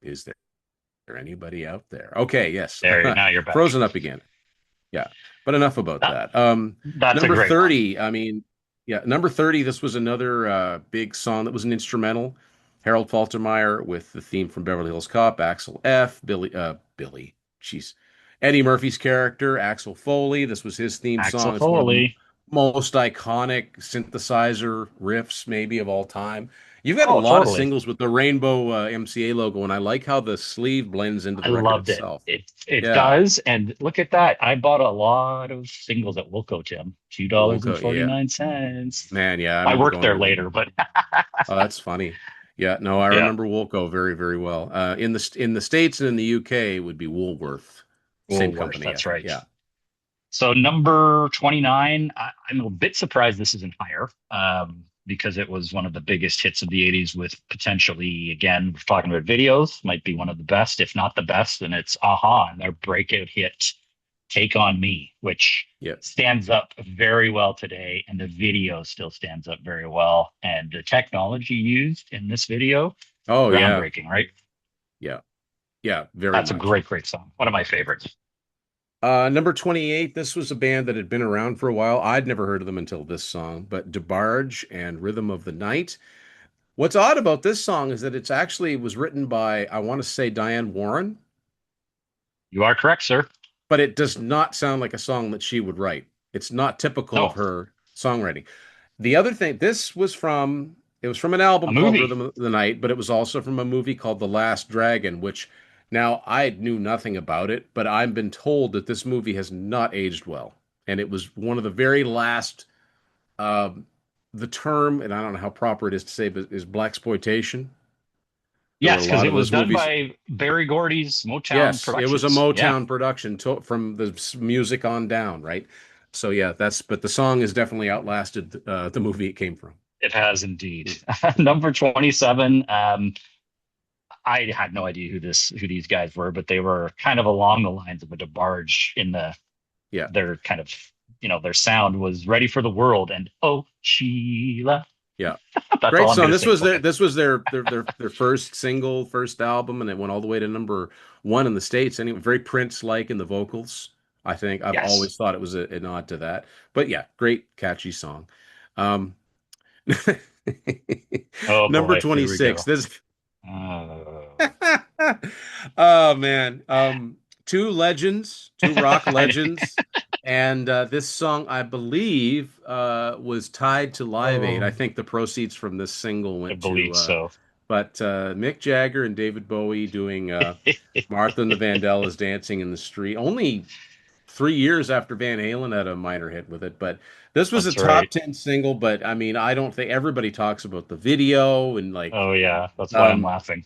is there anybody out there? Okay, yes. There, now you're back. Frozen up again. Yeah. But enough about That that. that's a Number great one. 30, I mean, yeah, number 30, this was another big song that was an instrumental. Harold Faltermeyer with the theme from Beverly Hills Cop, Axel F, jeez. Eddie Murphy's character, Axel Foley. This was his theme Axel song. It's one of the Foley. most iconic synthesizer riffs maybe of all time. You've got a Oh, lot of totally. singles with the rainbow MCA logo, and I like how the sleeve blends into I the record loved it. itself. It Yeah. does, and look at that. I bought a lot of singles at Wilco, Tim. two dollars and Wilco, forty yeah. nine cents. Man, yeah, I I remember worked going to there Wool. later, but Oh, that's funny. Yeah, no, I yeah, remember Woolco very, very well. In the States and in the UK, it would be Woolworth. Same Woolworth. company, I That's think. right. Yeah. So number 29, I'm a bit surprised this isn't higher, because it was one of the biggest hits of the 80s with potentially, again, we're talking about videos, might be one of the best, if not the best, and it's Aha and their breakout hit, Take On Me, which Yeah. stands up very well today, and the video still stands up very well. And the technology used in this video, Oh, yeah. groundbreaking, right? Yeah. Yeah, very That's a much. great, great song. One of my favorites. Number 28, this was a band that had been around for a while. I'd never heard of them until this song, but DeBarge and Rhythm of the Night. What's odd about this song is that it's actually was written by, I want to say Diane Warren, You are correct, sir. but it does not sound like a song that she would write. It's not typical of No, her songwriting. The other thing, it was from an album a called movie. Rhythm of the Night, but it was also from a movie called The Last Dragon, which now I knew nothing about it, but I've been told that this movie has not aged well. And it was one of the very last, um, the term, and I don't know how proper it is to say, but is blaxploitation. There were a Yes, because lot it of was those done movies. by Barry Gordy's Motown Yes, it was a Productions. Yeah, Motown production from the music on down, right? So yeah, but the song has definitely outlasted the movie it came from. it has indeed. Number 27. I had no idea who these guys were, but they were kind of along the lines of a DeBarge in Yeah, their kind of, their sound was Ready for the World and Oh Sheila. yeah, That's great all I'm song. gonna say. Okay. This was their first single, first album, and it went all the way to number one in the States. Anyway, very Prince-like in the vocals. I think I've always Yes. thought it was a nod to that. But yeah, great catchy song. Um, Oh number boy, here we 26. go. This Uh, Oh man. Two rock I legends. And this song, I believe, was tied to Live Aid. I oh, think the proceeds from this single I went to believe so. but Mick Jagger and David Bowie doing Martha and the Vandellas dancing in the street. Only 3 years after Van Halen had a minor hit with it, but this was a That's top right. 10 single. But I mean, I don't think everybody talks about the video and like Oh yeah, that's why I'm um laughing.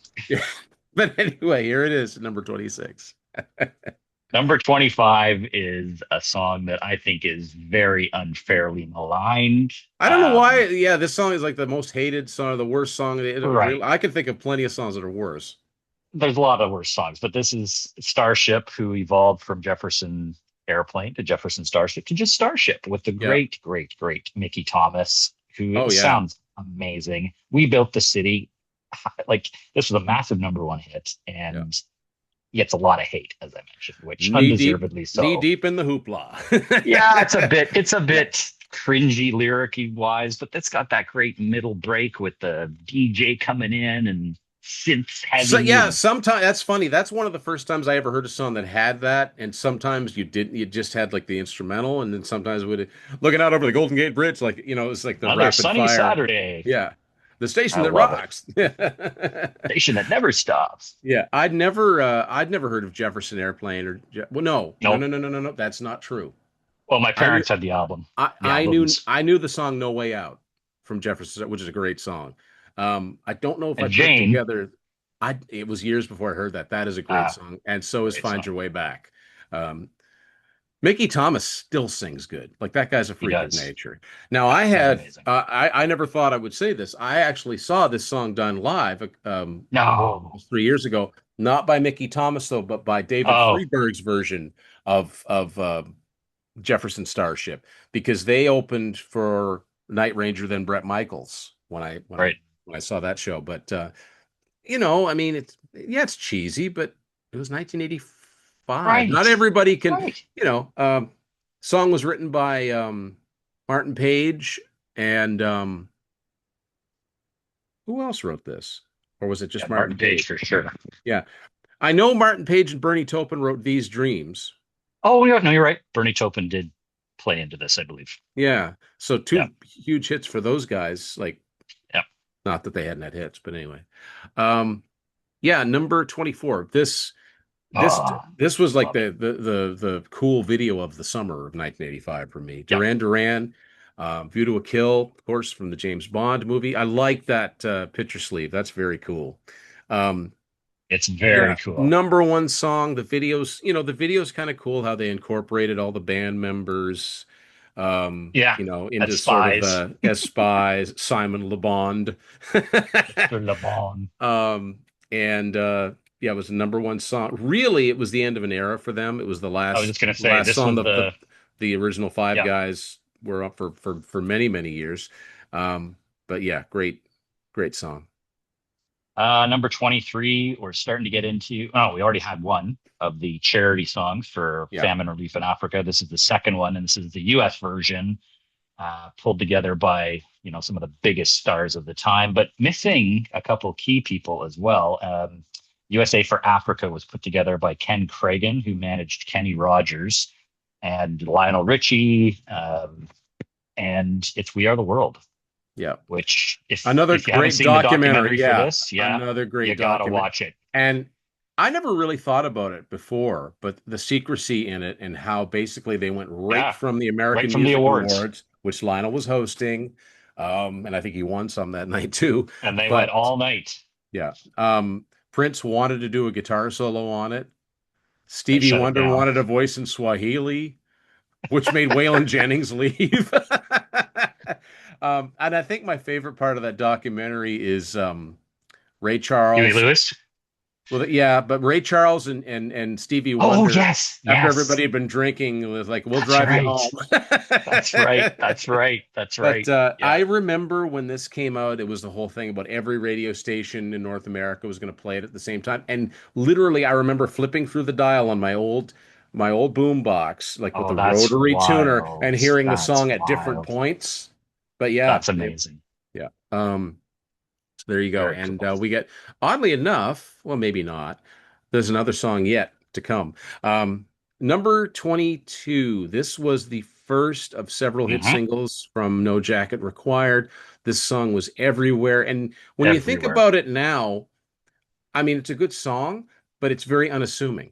but anyway, here it is, number 26. Number 25 is a song that I think is very unfairly maligned. I don't know why. Yeah, this song is like the most hated song, the worst song. Right. I can think of plenty of songs that are worse. There's a lot of worse songs, but this is Starship, who evolved from Jefferson Airplane to Jefferson Starship to just Starship with the Yeah. great, great, great Mickey Thomas, who Oh yeah. sounds amazing. We Built the City. Like, this was a massive number one hit Yeah. and gets a lot of hate, as I mentioned, which undeservedly Knee so. deep in the hoopla. Yeah, it's a bit cringy lyricy wise, but that's got that great middle break with the DJ coming in and synth So heavy yeah, and sometimes that's funny. That's one of the first times I ever heard a song that had that, and sometimes you didn't. You just had like the instrumental, and then sometimes would looking out over the Golden Gate Bridge, like it's like the another rapid sunny fire. Saturday. Yeah, the station I that love it. rocks. Station that never stops. Yeah, I'd never heard of Jefferson Airplane well, no, no, Nope. no, no, no, no, no. That's not true. Well, my I knew, parents had the album. The I knew, albums. I knew the song "No Way Out" from Jefferson, which is a great song. I don't know if I And put it Jane, together. It was years before I heard that. That is a great uh, song, and so is great "Find song. Your Way Back." Um, Mickey Thomas still sings good. Like that guy's a He freak of does. nature. Now Yeah, I he's had amazing. I never thought I would say this. I actually saw this song done live 3 years ago, not by Mickey Thomas though, but by David Oh, Freeberg's version of Jefferson Starship because they opened for Night Ranger then Bret Michaels right. when I saw that show. But I mean it's cheesy, but it was 1985. Right. Not everybody can, Right. you know, song was written by Martin Page and who else wrote this? Or was it Yeah, just Martin Martin Page? Page for sure. Yeah. I know Martin Page and Bernie Taupin wrote These Dreams. Oh, yeah, no, you're right. Bernie Taupin did play into this, I believe. Yeah. So Yeah. two huge hits for those guys. Like, Yeah. not that they hadn't had hits, but anyway. Um, yeah, number 24. This Oh, this was like love it. the cool video of the summer of 1985 for me. Yep. Duran Duran, View to a Kill, of course, from the James Bond movie. I like that picture sleeve. That's very cool. Um, It's yeah, very cool. number one song. The video's kind of cool how they incorporated all the band members, Yeah. into That's sort of Spies. as spies. Simon Le Bon. Mr. Le Bon. Um, and yeah, it was the number one song. Really, it was the end of an era for them. It was the I was last just gonna say last this song was that the the the original five yeah. guys were up for many, many years. But yeah, great song. Number 23, we're starting to get into, oh, we already had one of the charity songs for Yeah. famine relief in Africa. This is the second one, and this is the US version, pulled together by, some of the biggest stars of the time, but missing a couple key people as well. USA for Africa was put together by Ken Cragen, who managed Kenny Rogers, and Lionel Richie, and it's We Are the World, Yeah. which if Another you haven't great seen the documentary. documentary for Yeah. this, yeah, Another you great gotta document. watch it. And I never really thought about it before, but the secrecy in it and how basically they went right Yeah, from the right American from the Music awards. Awards, which Lionel was hosting, and I think he won some that night too. And they went But all night. yeah, Prince wanted to do a guitar solo on it. They Stevie shut it Wonder down. wanted a voice in Swahili, which made Waylon Jennings leave. And I think my favorite part of that documentary is Ray Huey Charles. Lewis. Well, yeah, but Ray Charles and Stevie Oh, Wonder, yes, after everybody yes. had been drinking, was like, "We'll That's drive you right. home." That's right. That's right. That's But right. I Yeah. remember when this came out, it was the whole thing about every radio station in North America was going to play it at the same time. And literally, I remember flipping through the dial on my old boom box, like with Oh, the that's rotary tuner, and wild. hearing the That's song at different wild. points. But yeah, That's amazing. yeah. So there you go. Very And cool. we get, oddly enough, well, maybe not. There's another song yet to come. Number 22. This was the first of several hit Hmm. singles from No Jacket Required. This song was everywhere. And when you think Everywhere. about it now, I mean, it's a good song, but it's very unassuming.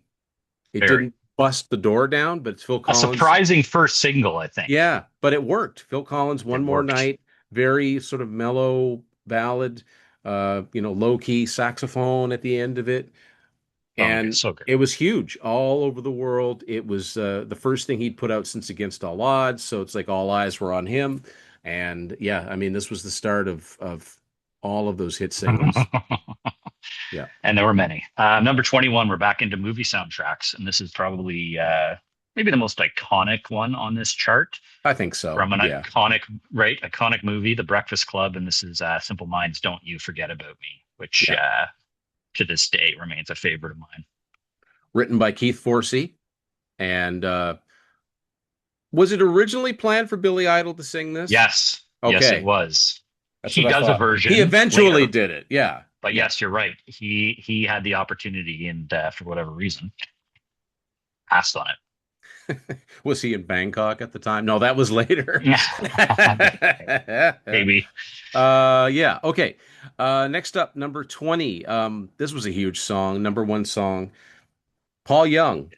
It Very. didn't bust the door down, but it's Phil A Collins. surprising first single, I think. Yeah, but it worked. Phil Collins, One It More worked. Night, very sort of mellow ballad, low key saxophone at the end of it. So good. And So good. it was huge all over the world. It was the first thing he'd put out since Against All Odds. So it's like all eyes were on him. And yeah, I mean, this was the start of all of those hit singles. Yeah, And there were many. Number 21, we're back into movie soundtracks, and this is probably maybe the most iconic one on this chart I think so. from an Yeah, iconic movie, The Breakfast Club, and this is Simple Minds, Don't You Forget About Me, which yeah. to this day remains a favorite of mine. Written by Keith Forsey. And was it originally planned for Billy Idol to sing this? Yes, yes, it Okay, was. that's He what I does a thought. He version eventually later. did it. Yeah. But Yeah. yes, you're right. He had the opportunity and for whatever reason passed on Was he in Bangkok at the time? No, that was later. it. Maybe. Yeah. Okay. Next up, number 20. This was a huge song, number one song. Paul Young,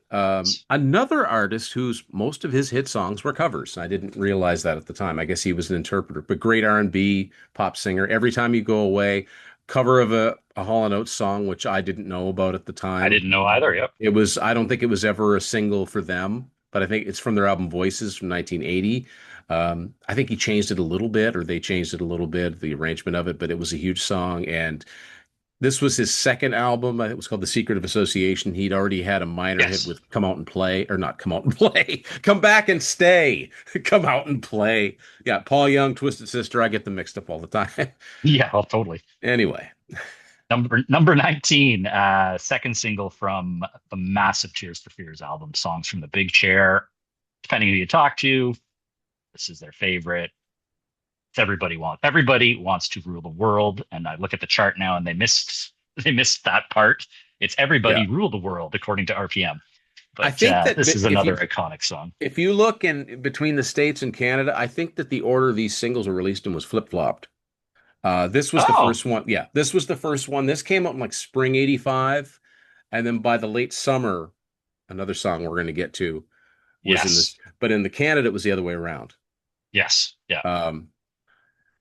another artist whose most of his hit songs were covers. I didn't realize that at the time. I guess he was an interpreter, but great R&B pop singer. Every Time You Go Away, cover of a Hall and Oates song, which I didn't know about at the I time. didn't know either. Yep. It was, I don't think it was ever a single for them, but I think it's from their album Voices from 1980. I think he changed it a little bit, or they changed it a little bit, the arrangement of it, but it was a huge song. And this was his second album. It was called The Secret of Association. He'd already had a minor hit Yes. with Come Out and Play, or not Come Out and Play, Come Back and Stay, Come Out and Play. Yeah, Paul Young, Twisted Sister. I get them mixed up all the time. Yeah. Oh, totally. Anyway, Number 19, second single from the massive Tears for Fears album, Songs from the Big Chair. Depending who you talk to, this is their favorite. It's everybody wants to rule the world. And I look at the chart now and they missed that part. It's yeah. everybody rule the world according to RPM. I But think that this is if another you iconic song. if you look in between the States and Canada, I think that the order these singles were released in was flip-flopped. This was the Oh, first one. Yeah, this was the first one. This came out in like spring '85, and then by the late summer, another song we're going to get to was in yes. this, but in the Canada it was the other way around. Yes. Yeah. Um,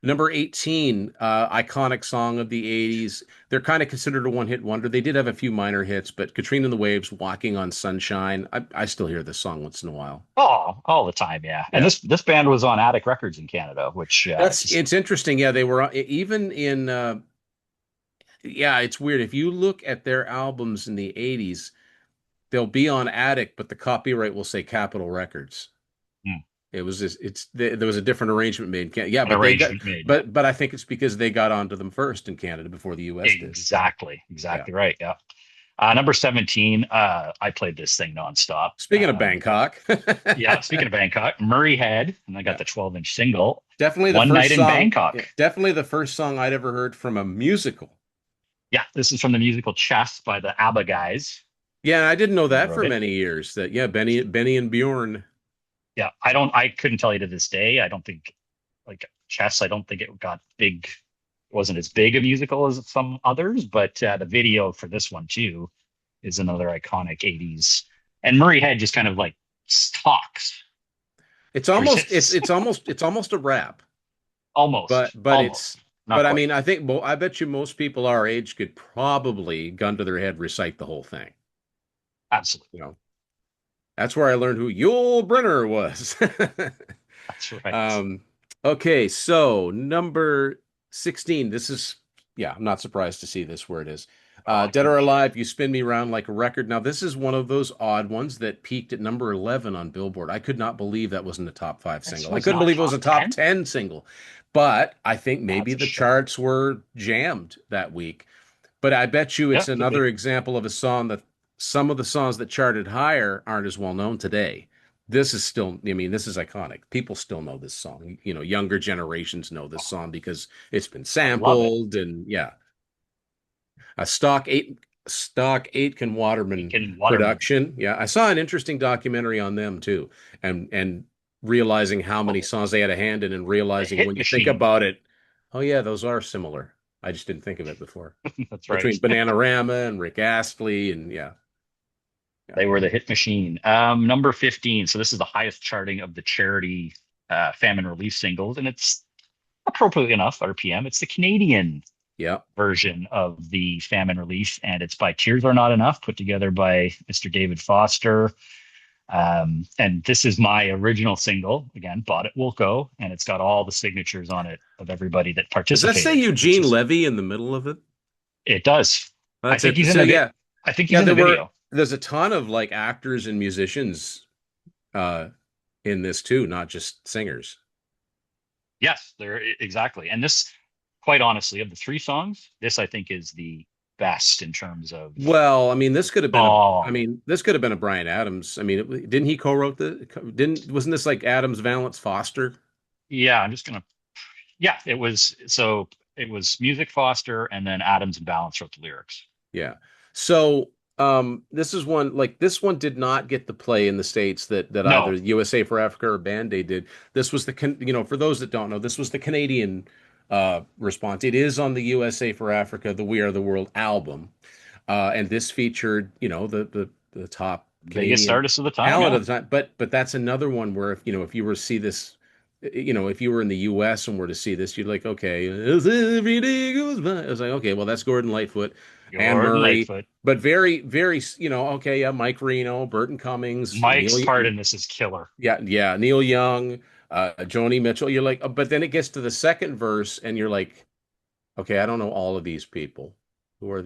Number 18, iconic song of the 80s. They're kind of considered a one-hit wonder. They did have a few minor hits, but Katrina and the Waves, Walking on Sunshine. I still hear this song once in a while. Oh, all the time. Yeah. And Yeah. this band was on Attic Records in Canada, which That's just it's interesting. Yeah, they were even in yeah, it's weird. If you look at their albums in the 80s, they'll be on Attic, but the copyright will say Capitol Records. hmm, It was just there was a different arrangement made. Yeah, an but they got arrangement made. Yeah. but I think it's because they got onto them first in Canada before the US did. Exactly. Yeah. Exactly right. Yeah. Number 17, I played this thing nonstop. Speaking of Bangkok, Yeah, speaking of Bangkok, Murray Head, and I got yeah, the 12-inch single, definitely the One Night first in song. Yeah, Bangkok. definitely the first song I'd ever heard from a musical. Yeah, this is from the musical Chess by the ABBA guys. Yeah, and I didn't know They that wrote for it. many years. That yeah, Benny and Bjorn. Yeah, I couldn't tell you to this day. I don't think like Chess, I don't think it got big, wasn't as big a musical as some others, but the video for this one too is another iconic 80s. And Murray Head just kind of like talks It's through almost his it's almost a rap, but almost, it's almost, not I quite. mean I think I bet you most people our age could probably gun to their head recite the whole thing. Absolutely. You know, that's where I learned who Yul Brynner was. That's right. Um, okay, so number 16. This is, yeah, I'm not surprised to see this where it is. Oh, Dead or huge. Alive, You Spin Me Round Like a Record. Now, this is one of those odd ones that peaked at number 11 on Billboard. I could not believe that wasn't a top five This single. I was couldn't not believe it was a top top 10. 10 single. But I think maybe That's a the show. charts were jammed that week. But I bet you Yeah, it's could be. another example of a song that some of the songs that charted higher aren't as well known today. This is still, I mean, this is iconic. People still know this song. You know, younger generations know this Oh, song because it's been I love it. sampled and yeah. A stock Aitken Waterman Aiken Waterman. production. Yeah, I saw an interesting documentary on them too, and realizing how many Oh, songs they had a hand in, and the realizing hit when you think machine. about it, oh yeah, those are similar. I just didn't think of it before. That's right. Between Bananarama and Rick Astley, and yeah, yeah, They were the hit machine. Number 15. So this is the highest charting of the charity famine relief singles, and it's appropriately enough RPM. It's the Canadian yeah. version of the famine relief, and it's by Tears Are Not Enough, put together by Mr. David Foster. And this is my original single, again, Bought It Will Go, and it's got all the signatures on it of everybody that Does that say participated, which Eugene is Levy in the middle of it? it does. I That's think it. he's in So the yeah, I think he's yeah, in the there video. there's a ton of like actors and musicians uh in this too, not just singers. Yes, there exactly. And this, quite honestly, of the three songs, this I think is the best in terms of Well, I mean, this could have been I song. mean, this could have been a Brian Adams. I mean, didn't he co-wrote didn't, wasn't this like Adams, Valance, Foster? Yeah, I'm just gonna. Yeah, it was. So it was Music Foster, and then Adams and Balance wrote the lyrics. Yeah. So this is one like this one did not get the play in the States that either No, USA for Africa or Band Aid did. This was for those that don't know, this was the Canadian response. It is on the USA for Africa, the We Are the World album. And this featured, the top biggest Canadian artist of the time. talent Yeah, of the time. But that's another one where if you were to see this, if you were in the US and were to see this, you'd like, okay, as every day goes by. I was like, okay, well, that's Gordon Lightfoot, Anne Gordon Murray, Lightfoot. but very, very, okay, yeah, Mike Reno, Burton Cummings, Mike's part in this is killer. yeah, Neil Young, Joni Mitchell. You're like, but then it gets to the second verse, and you're like, okay, I don't know all of these people who are,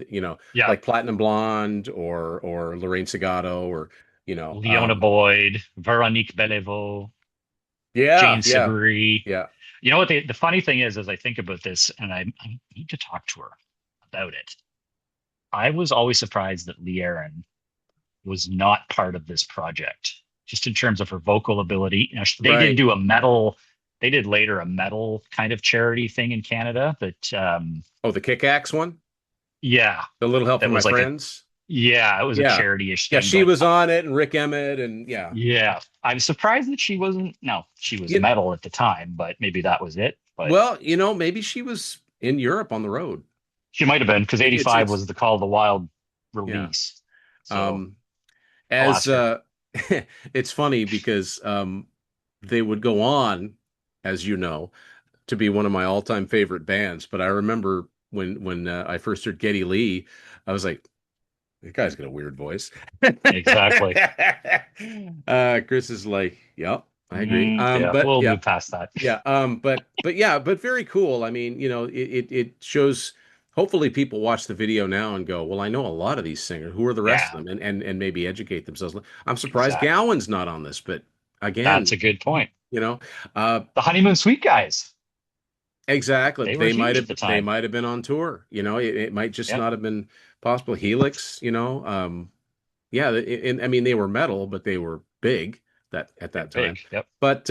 Yeah, like Platinum Blonde or Lorraine Segato or, you know, Leona um, Boyd, Veronique Beliveau, yeah, Jane yeah, Siberry. yeah, You know what? The funny thing is, as I think about this, and I need to talk to her about it. I was always surprised that Lee Aaron was not part of this project, just in terms of her vocal ability. They did right. do a metal. They did later a metal kind of charity thing in Canada that, Oh, the Kick-Axe one, yeah, the Little Help that from My was like a, Friends. yeah, it was a Yeah, charity-ish yeah, thing. she But was on it, and Rick Emmett, and yeah, yeah, I'm surprised that she wasn't. No, she was you, metal at the time, but maybe that was it. But well, maybe she was in Europe on the road. she might have been because '85 It's was the Call of the Wild yeah. release. So Um, I'll as ask her. it's funny because they would go on, as you know, to be one of my all-time favorite bands. But I remember when I first heard Geddy Lee, I was like, that guy's got a weird voice. Exactly. Chris is like, yep, I agree. Yeah, But we'll yeah, move past that. yeah, but yeah, but very cool. I mean, it shows. Hopefully, people watch the video now and go, "Well, I know a lot of these singers. Who are the rest Yeah, of them?" And maybe educate themselves. I'm surprised exactly. Gowan's not on this, but That's again, a good point. you know, uh, The Honeymoon Suite guys, exactly. they were huge at the They time. might have been on tour. It might just Yep, not have been possible. Helix, yeah, and I mean they were metal, but they were big that at they that were time. big. Yep. But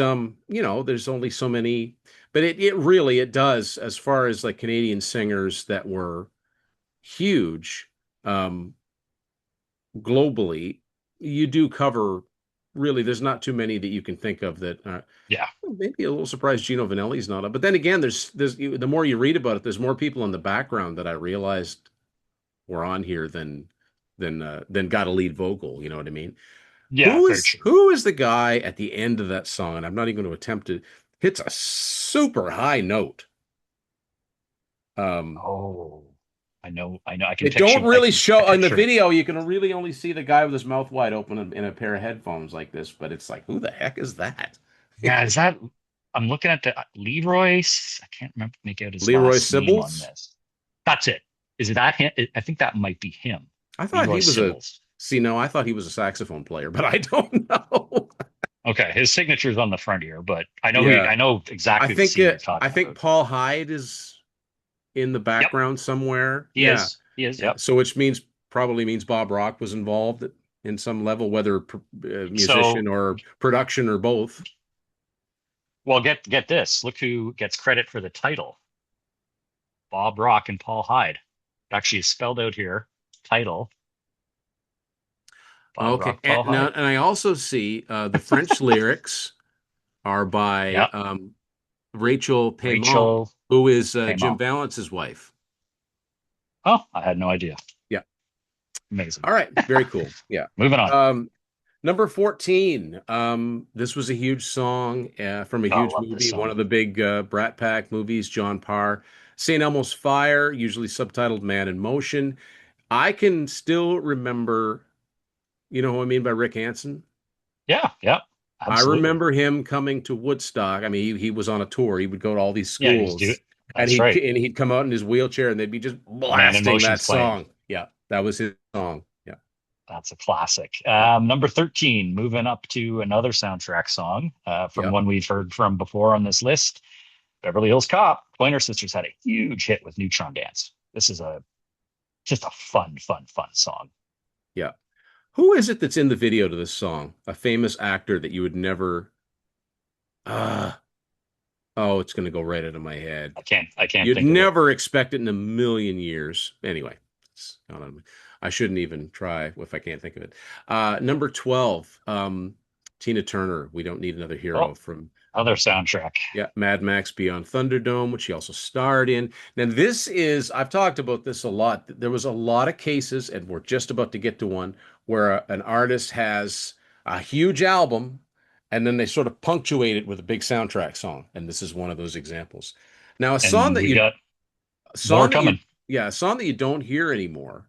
there's only so many. But it really it does as far as like Canadian singers that were huge um, globally. You do cover really. There's not too many that you can think of that. Yeah. Maybe a little surprised Gino Vanelli's not up. But then again, the more you read about it, there's more people in the background that I realized were on here than got a lead vocal. You know what I mean? Yeah, very true. Who is the guy at the end of that song? And I'm not even going to attempt to hits a super high note. Um, Oh, I know. I can it picture. don't really I show in the picture. video. You can really only see the guy with his mouth wide open in a pair of headphones like this. But it's like, who the heck is that? Yeah, is that? I'm looking at the Leroy. I can't remember make out his Leroy last name on Sibbles? this. That's it. Is it that him? I think that might be him. I thought Leroy he was a. Sibbles. See, no, I thought he was a saxophone player, but I don't know. Okay, his signature's on the front here, but I know Yeah, I know exactly the scene you're I talking think about. Paul Hyde is in the Yep, background somewhere. he Yeah. is. He is. Yeah, Yep. so which means probably means Bob Rock was involved in some level, whether So, musician or production or both. well, get this. Look who gets credit for the title: Bob Rock and Paul Hyde. It actually is spelled out here. Title: Bob Okay, Rock, Paul Hyde. and I also see the French lyrics are by Yep. Rachel Paymon, Rachel who is Jim Paymo. Valance's wife. Oh, I had no idea. Yeah. Amazing. All right. Very cool. Yeah. Moving on. Number 14. This was a huge song from a Oh, I huge love this movie, one song. of the big Brat Pack movies, John Parr. St. Elmo's Fire, usually subtitled Man in Motion. I can still remember, you know who I mean by Rick Hansen? Yeah, yeah, I absolutely. remember him coming to Woodstock. I mean, he was on a tour. He would go to all these Yeah, he's do. schools, and That's right. he'd come out in his wheelchair, and they'd be just Man in blasting that Motion's playing. song. Yeah, that was his song. Yeah, That's a classic. yeah, Number 13, moving up to another soundtrack song from yeah. one we've heard from before on this list. Beverly Hills Cop. Pointer Sisters had a huge hit with Neutron Dance. This is a just a fun song. Yeah. Who is it that's in the video to this song? A famous actor that you would never. Uh, Oh, it's going to go right out of my head. I can't You'd think of it. never expect it in a million years. Anyway, I shouldn't even try if I can't think of it. Number 12, Tina Turner. We don't need another Oh, hero from other soundtrack. yeah, Mad Max Beyond Thunderdome, which he also starred in. Now, this is, I've talked about this a lot. There was a lot of cases, and we're just about to get to one, where an artist has a huge album and then they sort of punctuate it with a big soundtrack song. And this is one of those examples. Now, And we got a more song that you, coming. yeah, a song that you don't hear anymore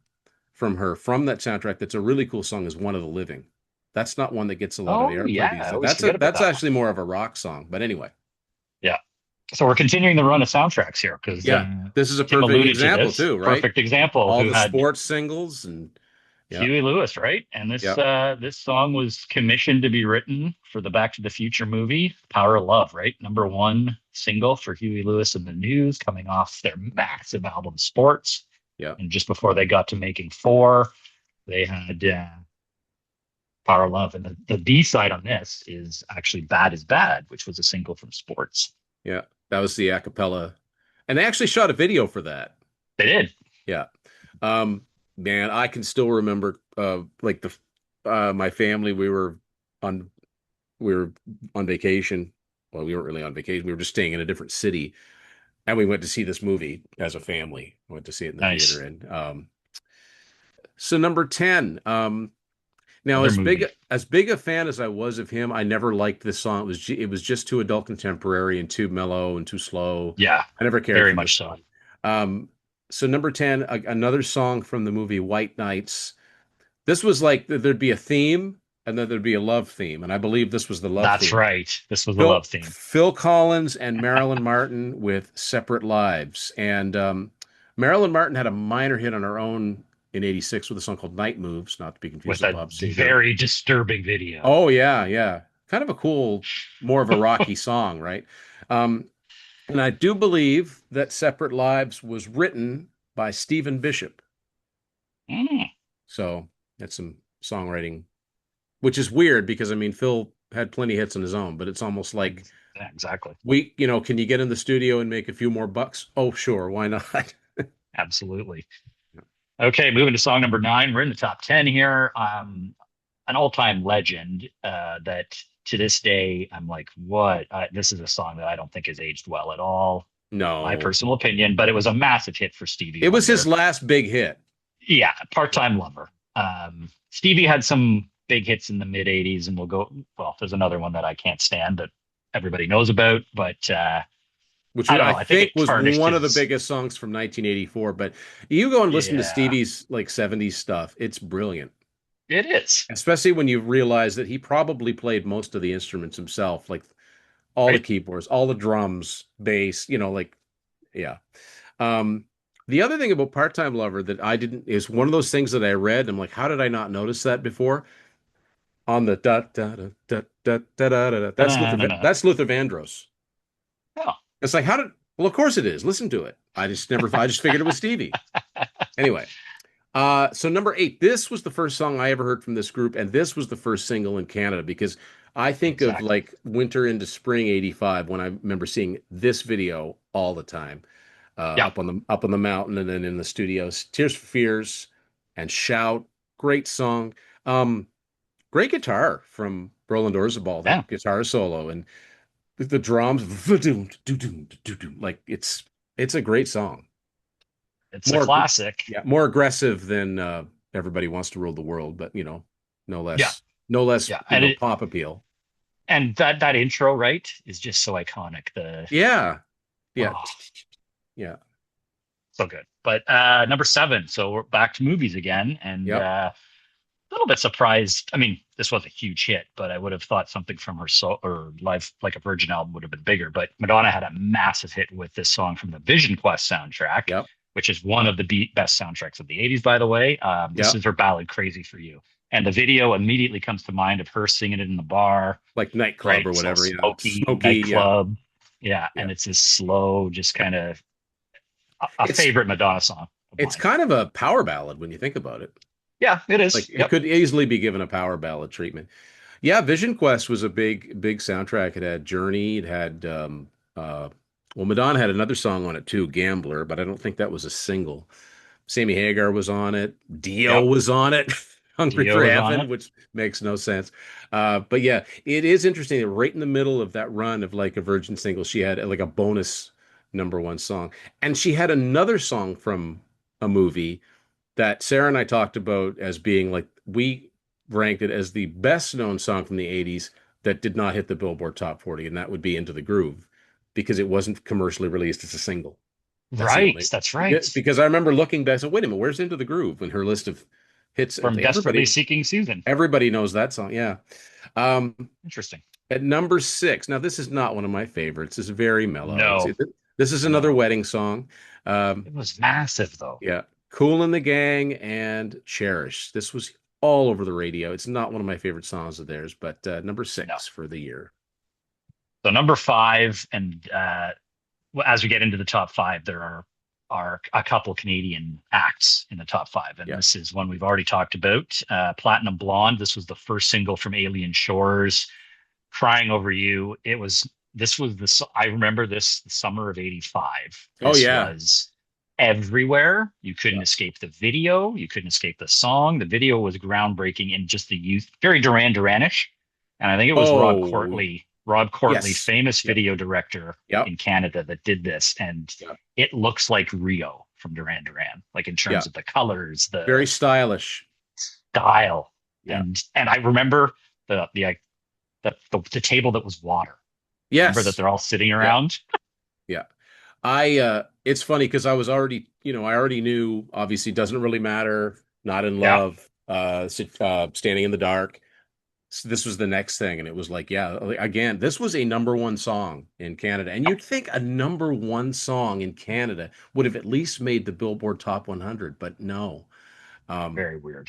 from her, from that soundtrack, that's a really cool song is One of the Living. That's not one that gets a lot of Oh airplay yeah, these I days. always forget about That's that one. actually more of a rock song. But anyway. Yeah. So we're continuing the run of soundtracks here because Yeah, this is a Tim perfect alluded to example this. too, right? Perfect example. All Who the had sports singles and yeah, Huey Lewis, right? And yeah, this song was commissioned to be written for the Back to the Future movie, Power of Love, right? Number one single for Huey Lewis and the News, coming off their massive album Sports. yeah, And just before they got to making four, they had Power of Love. And the B side on this is actually Bad is Bad, which was a single from Sports. yeah. That was the a cappella, and they actually shot a video for that. They did. Yeah, um, man, I can still remember like the my family. On we were on vacation. Well, we weren't really on vacation. We were just staying in a different city, and we went to see this movie as a family. Went to see it in the theater, Nice. and so number 10. Now, Another movie. as big a fan as I was of him, I never liked this song. It was just too adult contemporary and too mellow and too slow. Yeah, I never cared very for this much so. song. Um, so number 10, another song from the movie White Nights. This was like there'd be a theme and then there'd be a love theme, and I believe this was the love That's theme. right. This was the love theme. Phil Collins and Marilyn Martin with Separate Lives. And Marilyn Martin had a minor hit on her own in '86 with a song called Night Moves, not to be confused With with a Bob Seger. very disturbing video. Oh yeah, yeah. Kind of a cool, more of a rocky song, right? Um, and I do believe that Separate Lives was written by Stephen Bishop. Mm, So that's some songwriting, which is weird because I mean Phil had plenty of hits on his own, but it's almost like yeah, exactly. can you get in the studio and make a few more bucks? Oh, sure, why not? Absolutely. Okay, moving to song number nine. We're in the top 10 here. An all-time legend that to this day, I'm like, what? This is a song that I don't think has aged well at all. My No, personal opinion, but it was a massive hit for Stevie it was his Wonder. last big hit. Yeah, Yeah, part-time lover. Stevie had some big hits in the mid 80s, and well, there's another one that I can't stand that everybody knows about, but which I don't I know. I think think it was tarnished one of the his, biggest songs from 1984. But you go and listen to yeah, Stevie's like 70s stuff, it's brilliant. it is. Especially when you realize that he probably played most of the instruments himself, like all the Right? keyboards, all the drums, bass, like yeah. Um, the other thing about Part-Time Lover that I didn't is one of those things that I read. I'm like, how did I not notice that before? On the da da da da da da da da. Da-na-na-na. That's Luther Vandross. Oh, It's like, how did? Well, of course it is. Listen to it. I just figured it was Stevie. Anyway, so number 8, this was the first song I ever heard from this group, and this was the first single in Canada because I think of exactly. like winter into spring '85 when I remember seeing this video all the time, Yeah. up on the mountain and then in the studios. Tears for Fears and Shout, great song. Um, Great guitar from Roland Orzabal, Yeah. that guitar solo and the drums, like it's a great song. It's a More classic. yeah, more aggressive than Everybody Wants to Rule the World, but no Yeah. less, no less, Yeah. pop appeal. And that intro, right, is just so iconic. Yeah, yeah, Oh, yeah, so good. But number seven. So we're back to movies again. And yep. a little bit surprised. I mean, this was a huge hit, but I would have thought something from her or Live Like a Virgin album would have been bigger. But Madonna had a massive hit with this song from the Vision Quest soundtrack, Yep. which is one of the best soundtracks of the 80s, by the way. This Yep. is her ballad Crazy for You. And the video immediately comes to mind of her singing it in the bar, Like nightclub right? or It's all whatever. Yeah. smoky Smoky. Yeah. nightclub. Yeah. Yeah. And it's this slow, just kind of a It's favorite Madonna song of it's mine. kind of a power ballad when you think about it. Yeah, it Like is. it Yep. could easily be given a power ballad treatment. Yeah, Vision Quest was a big soundtrack. It had Journey. It had Uh, well, Madonna had another song on it too, Gambler, but I don't think that was a single. Sammy Hagar was on it. Dio Yep. was on it. Hungry Dio for was on Heaven, it. which makes no sense. But yeah, it is interesting that right in the middle of that run of like a Virgin single, she had like a bonus number one song. And she had another song from a movie that Sarah and I talked about as being like, we ranked it as the best known song from the 80s that did not hit the Billboard Top 40, and that would be Into the Groove because it wasn't commercially released as a single. That's the Right. only That's right. because I remember looking back. So wait a minute, where's Into the Groove in her list of hits? From Desperately Seeking Susan. Everybody knows that song. Yeah. Um, Interesting. at number six. Now this is not one of my favorites. It's very mellow. No, This is another no. wedding song. Um, It was massive though. yeah, Cool in the Gang and Cherish. This was all over the radio. It's not one of my favorite songs of theirs, but number No. six for the year. So number five, and well, as we get into the top five, there are a couple Canadian acts in the top five, and Yeah. this is one we've already talked about. Platinum Blonde. This was the first single from Alien Shores. Crying Over You. It was. This was the. I remember this the summer of '85. Oh This yeah. was everywhere. You Yeah. couldn't escape the video. You couldn't escape the song. The video was groundbreaking in just the youth, very Duran Duranish. And I think it was Oh Rob Courtley, yes. famous Yep. video director Yep. in Canada that did this. And Yep. it looks like Rio from Duran Duran, like in Yeah. terms of the colors, Very the stylish. style. Yeah. And I remember the table that was water. Remember that Yes. they're all sitting Yeah. around? Yeah. It's funny because I was already, I already knew obviously doesn't really matter, not in Yeah. love, standing in the dark. So this was the next thing, and it was like, yeah, again, this was a number one song in Canada, and you'd think a number one song in Canada would have at least made the Billboard Top 100, but no. Um, Very weird.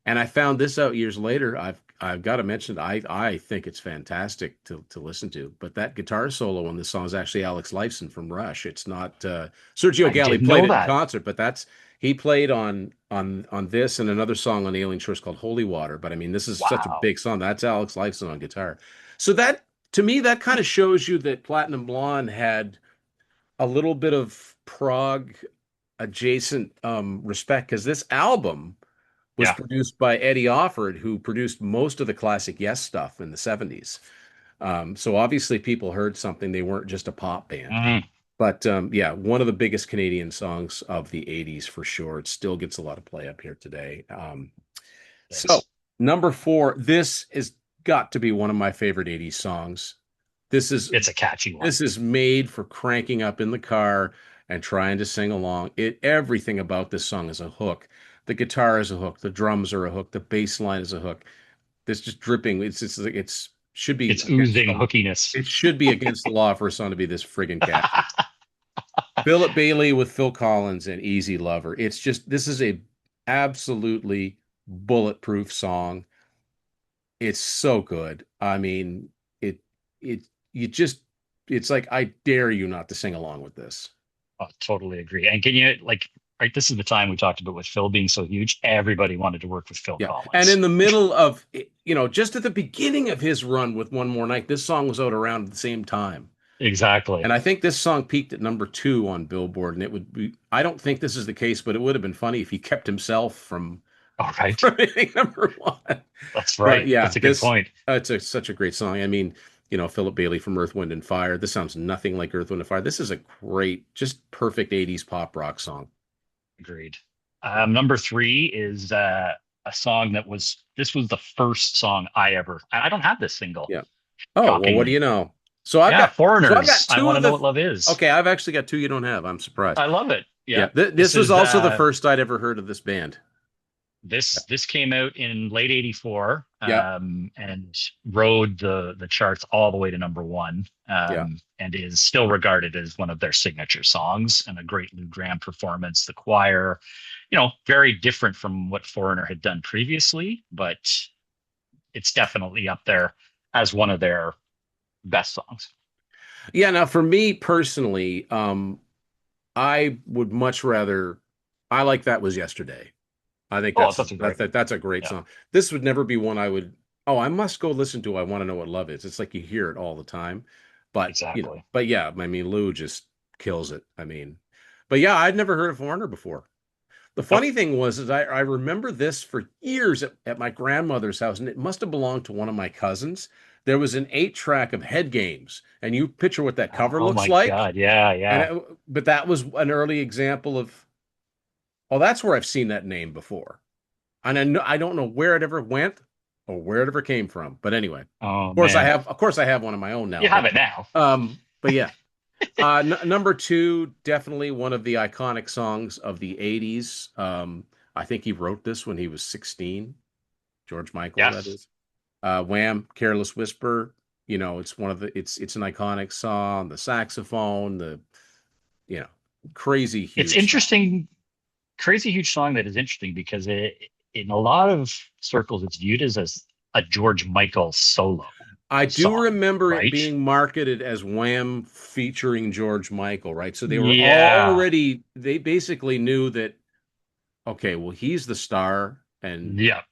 and I found this out years later. I've got to mention I think it's fantastic to listen to. But that guitar solo on this song is actually Alex Lifeson from Rush. It's not Sergio I Galli didn't played know it in that. concert, but that's he played on this and another song on Alien Shores called Holy Water. But I mean, this is such a Wow. big song. That's Alex Lifeson on guitar. So that to me, that kind of shows you that Platinum Blonde had a little bit of prog adjacent respect because this album was Yeah. produced by Eddie Offord, who produced most of the classic Yes stuff in the 70s. So obviously people heard something. They weren't just a pop band. Mhm. But yeah, one of the biggest Canadian songs of the 80s for sure. It still gets a lot of play up here today. So Yes. number four, this has got to be one of my favorite 80s songs. This is It's a catchy one. this is made for cranking up in the car and trying to sing along. Everything about this song is a hook. The guitar is a hook. The drums are a hook. The bass line is a hook. This just dripping. It's should be It's against oozing the hookiness. it should be against the law for a song to be this friggin' catchy. Philip Bailey with Phil Collins and Easy Lover. It's just this is a absolutely bulletproof song. It's so good. I mean, it you just it's like I dare you not to sing along with this. Oh, totally agree. And can you like right? This is the time we talked about with Phil being so huge. Everybody wanted to work with Phil Yeah. And in Collins. the middle of just at the beginning of his run with One More Night, this song was out around at the same time. And Exactly. I think this song peaked at number two on Billboard, and it would be, I don't think this is the case, but it would have been funny if he kept himself from, All right. from hitting number one. That's But right. yeah, That's a good this point. such a great song. I mean, Philip Bailey from Earth, Wind and Fire. This sounds nothing like Earth, Wind and Fire. This is a great, just perfect 80s pop rock song. Agreed. Number three is a song that was this was the first song I ever. I don't have this single, Yeah. Oh, well, what do shockingly. you know? So I've Yeah, got so I've got Foreigners. I two want to of know the what love is. okay, I've actually got two you don't have. I'm surprised. I love it. Yeah, Yeah. this This was is also the first I'd ever heard of this band. this came out in late '84 Yeah, and rode the charts all the way to number one, yeah. and is still regarded as one of their signature songs and a great Lou Gramm performance. The choir, very different from what Foreigner had done previously, but it's definitely up there as one of their best songs. Yeah, now for me personally, I would much rather I like That Was Yesterday. I think Oh, that's a great. that's a great Yeah. song. This would never be one I would, oh, I must go listen to. I want to know what love is. It's like you hear it all the time. But Exactly. but yeah, I mean, Lou just kills it. I mean, but yeah, I'd never heard of Foreigner before. The Nope. funny thing was, is I remember this for years at my grandmother's house, and it must have belonged to one of my cousins. There was an 8 track of Head Games, and you picture what that cover Oh looks my like. God. Yeah, And yeah. but that was an early example of, oh, that's where I've seen that name before. And I don't know where it ever went or where it ever came from. But anyway, Oh man. of course I have one of my own now. You have it now. But yeah. Number two, definitely one of the iconic songs of the 80s. I think he wrote this when he was 16. George Michael, that Yes. is. Wham, Careless Whisper. It's one of the it's an iconic song. The saxophone, the you know, crazy It's huge song. interesting. Crazy huge song that is interesting because in a lot of circles it's viewed as a George Michael solo I do song, remember it right? being marketed as Wham featuring George Michael, right? So Yeah. they basically knew that, okay, well, he's the star, and Yeah.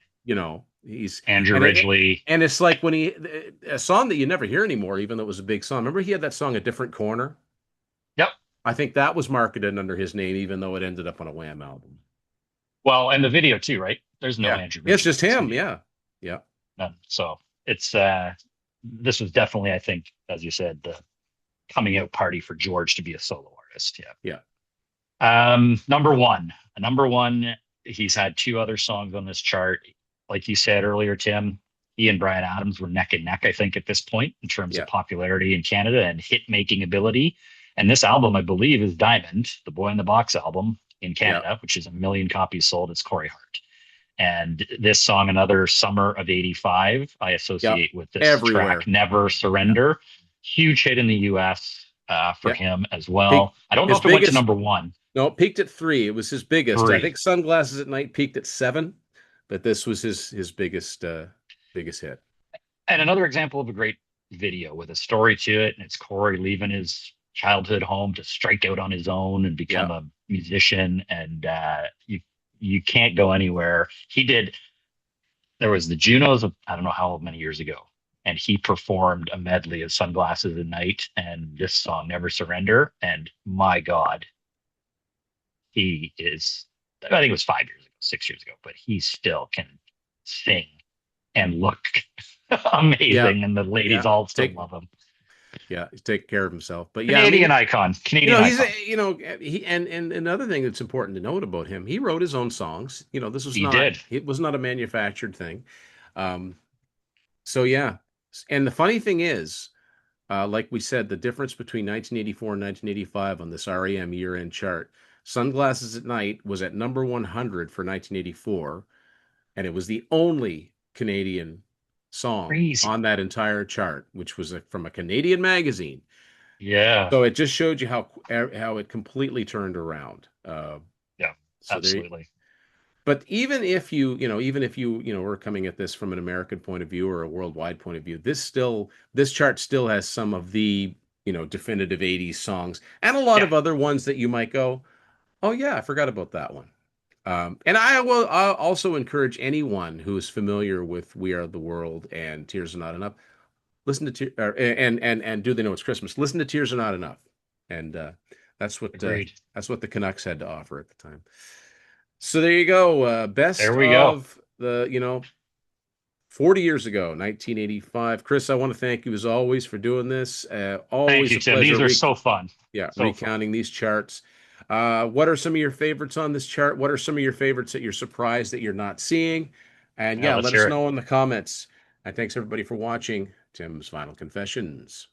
he's Andrew and it Ridgely. and it's like when he a song that you never hear anymore, even though it was a big song. Remember he had that song "A Different Corner"? Yep. I think that was marketed under his name, even though it ended up on a Wham album. Well, and the video too, right? There's no Yeah, Andrew it's Ridgely just in this him. video. Yeah, yeah, None. So it's this was definitely, I think, as you said, the coming out party for George to be a solo artist. Yeah. yeah, Number one. Number one, he's had two other songs on this chart. Like you said earlier, Tim, he and Brian Adams were neck and neck, I think, at this point in terms of yeah, popularity in Canada and hit making ability. And this album, I believe, is Diamond, the Boy in the Box album in yeah. Canada, which is 1 million copies sold. It's Corey Hart. And this song, Another Summer of 85, I Yep. associate with this track, Everywhere. Never Yeah. Surrender. Huge hit in the US for Yeah. him as Peak well. I don't know his if it went to biggest number one. no, it peaked at 3. It was his biggest. I Three. think Sunglasses at Night peaked at 7, but this was his biggest hit. And another example of a great video with a story to it. And it's Corey leaving his childhood home to strike out on his own and become Yeah. a musician. And you can't go anywhere. He did. There was the Junos, I don't know how many years ago, and he performed a medley of Sunglasses at Night and this song Never Surrender. And my God, he is. I think it was 5 years ago, 6 years ago, but he still can sing and look Yeah. amazing, and the ladies Yeah. all still Take love him. yeah, he's taking care of himself. But yeah, I Canadian mean, icon, Canadian he's icon. he and another thing that's important to note about him, he wrote his own songs. This was He not did. it was not a manufactured thing. Um, so yeah. And the funny thing is, like we said, the difference between 1984 and 1985 on this REM year-end chart, Sunglasses at Night was at number 100 for 1984, and it was the only Canadian song Crazy. on that entire chart, which was from a Canadian magazine. Yeah. So it just showed you how it completely turned around. Yeah. So there, Absolutely. but even if you were coming at this from an American point of view or a worldwide point of view, this chart still has some of the definitive 80s songs and a lot Yeah. of other ones that you might go, oh yeah, I forgot about that one. And I'll also encourage anyone who is familiar with We Are the World and Tears Are Not Enough, listen to and Do They Know It's Christmas? Listen to Tears Are Not Enough, and that's what uh, Agreed. that's what the Canucks had to offer at the time. So there you go. Best There we go. of the 40 years ago, 1985. Chris, I want to thank you as always for doing this. Thank Always you, a Tim. pleasure These are so fun. So fun. recounting these charts. What are some of your favorites on this chart? What are some of your favorites that you're surprised that you're not seeing? And Yeah, yeah, let's let us hear it. know in the comments. And thanks everybody for watching Tim's Final Confessions.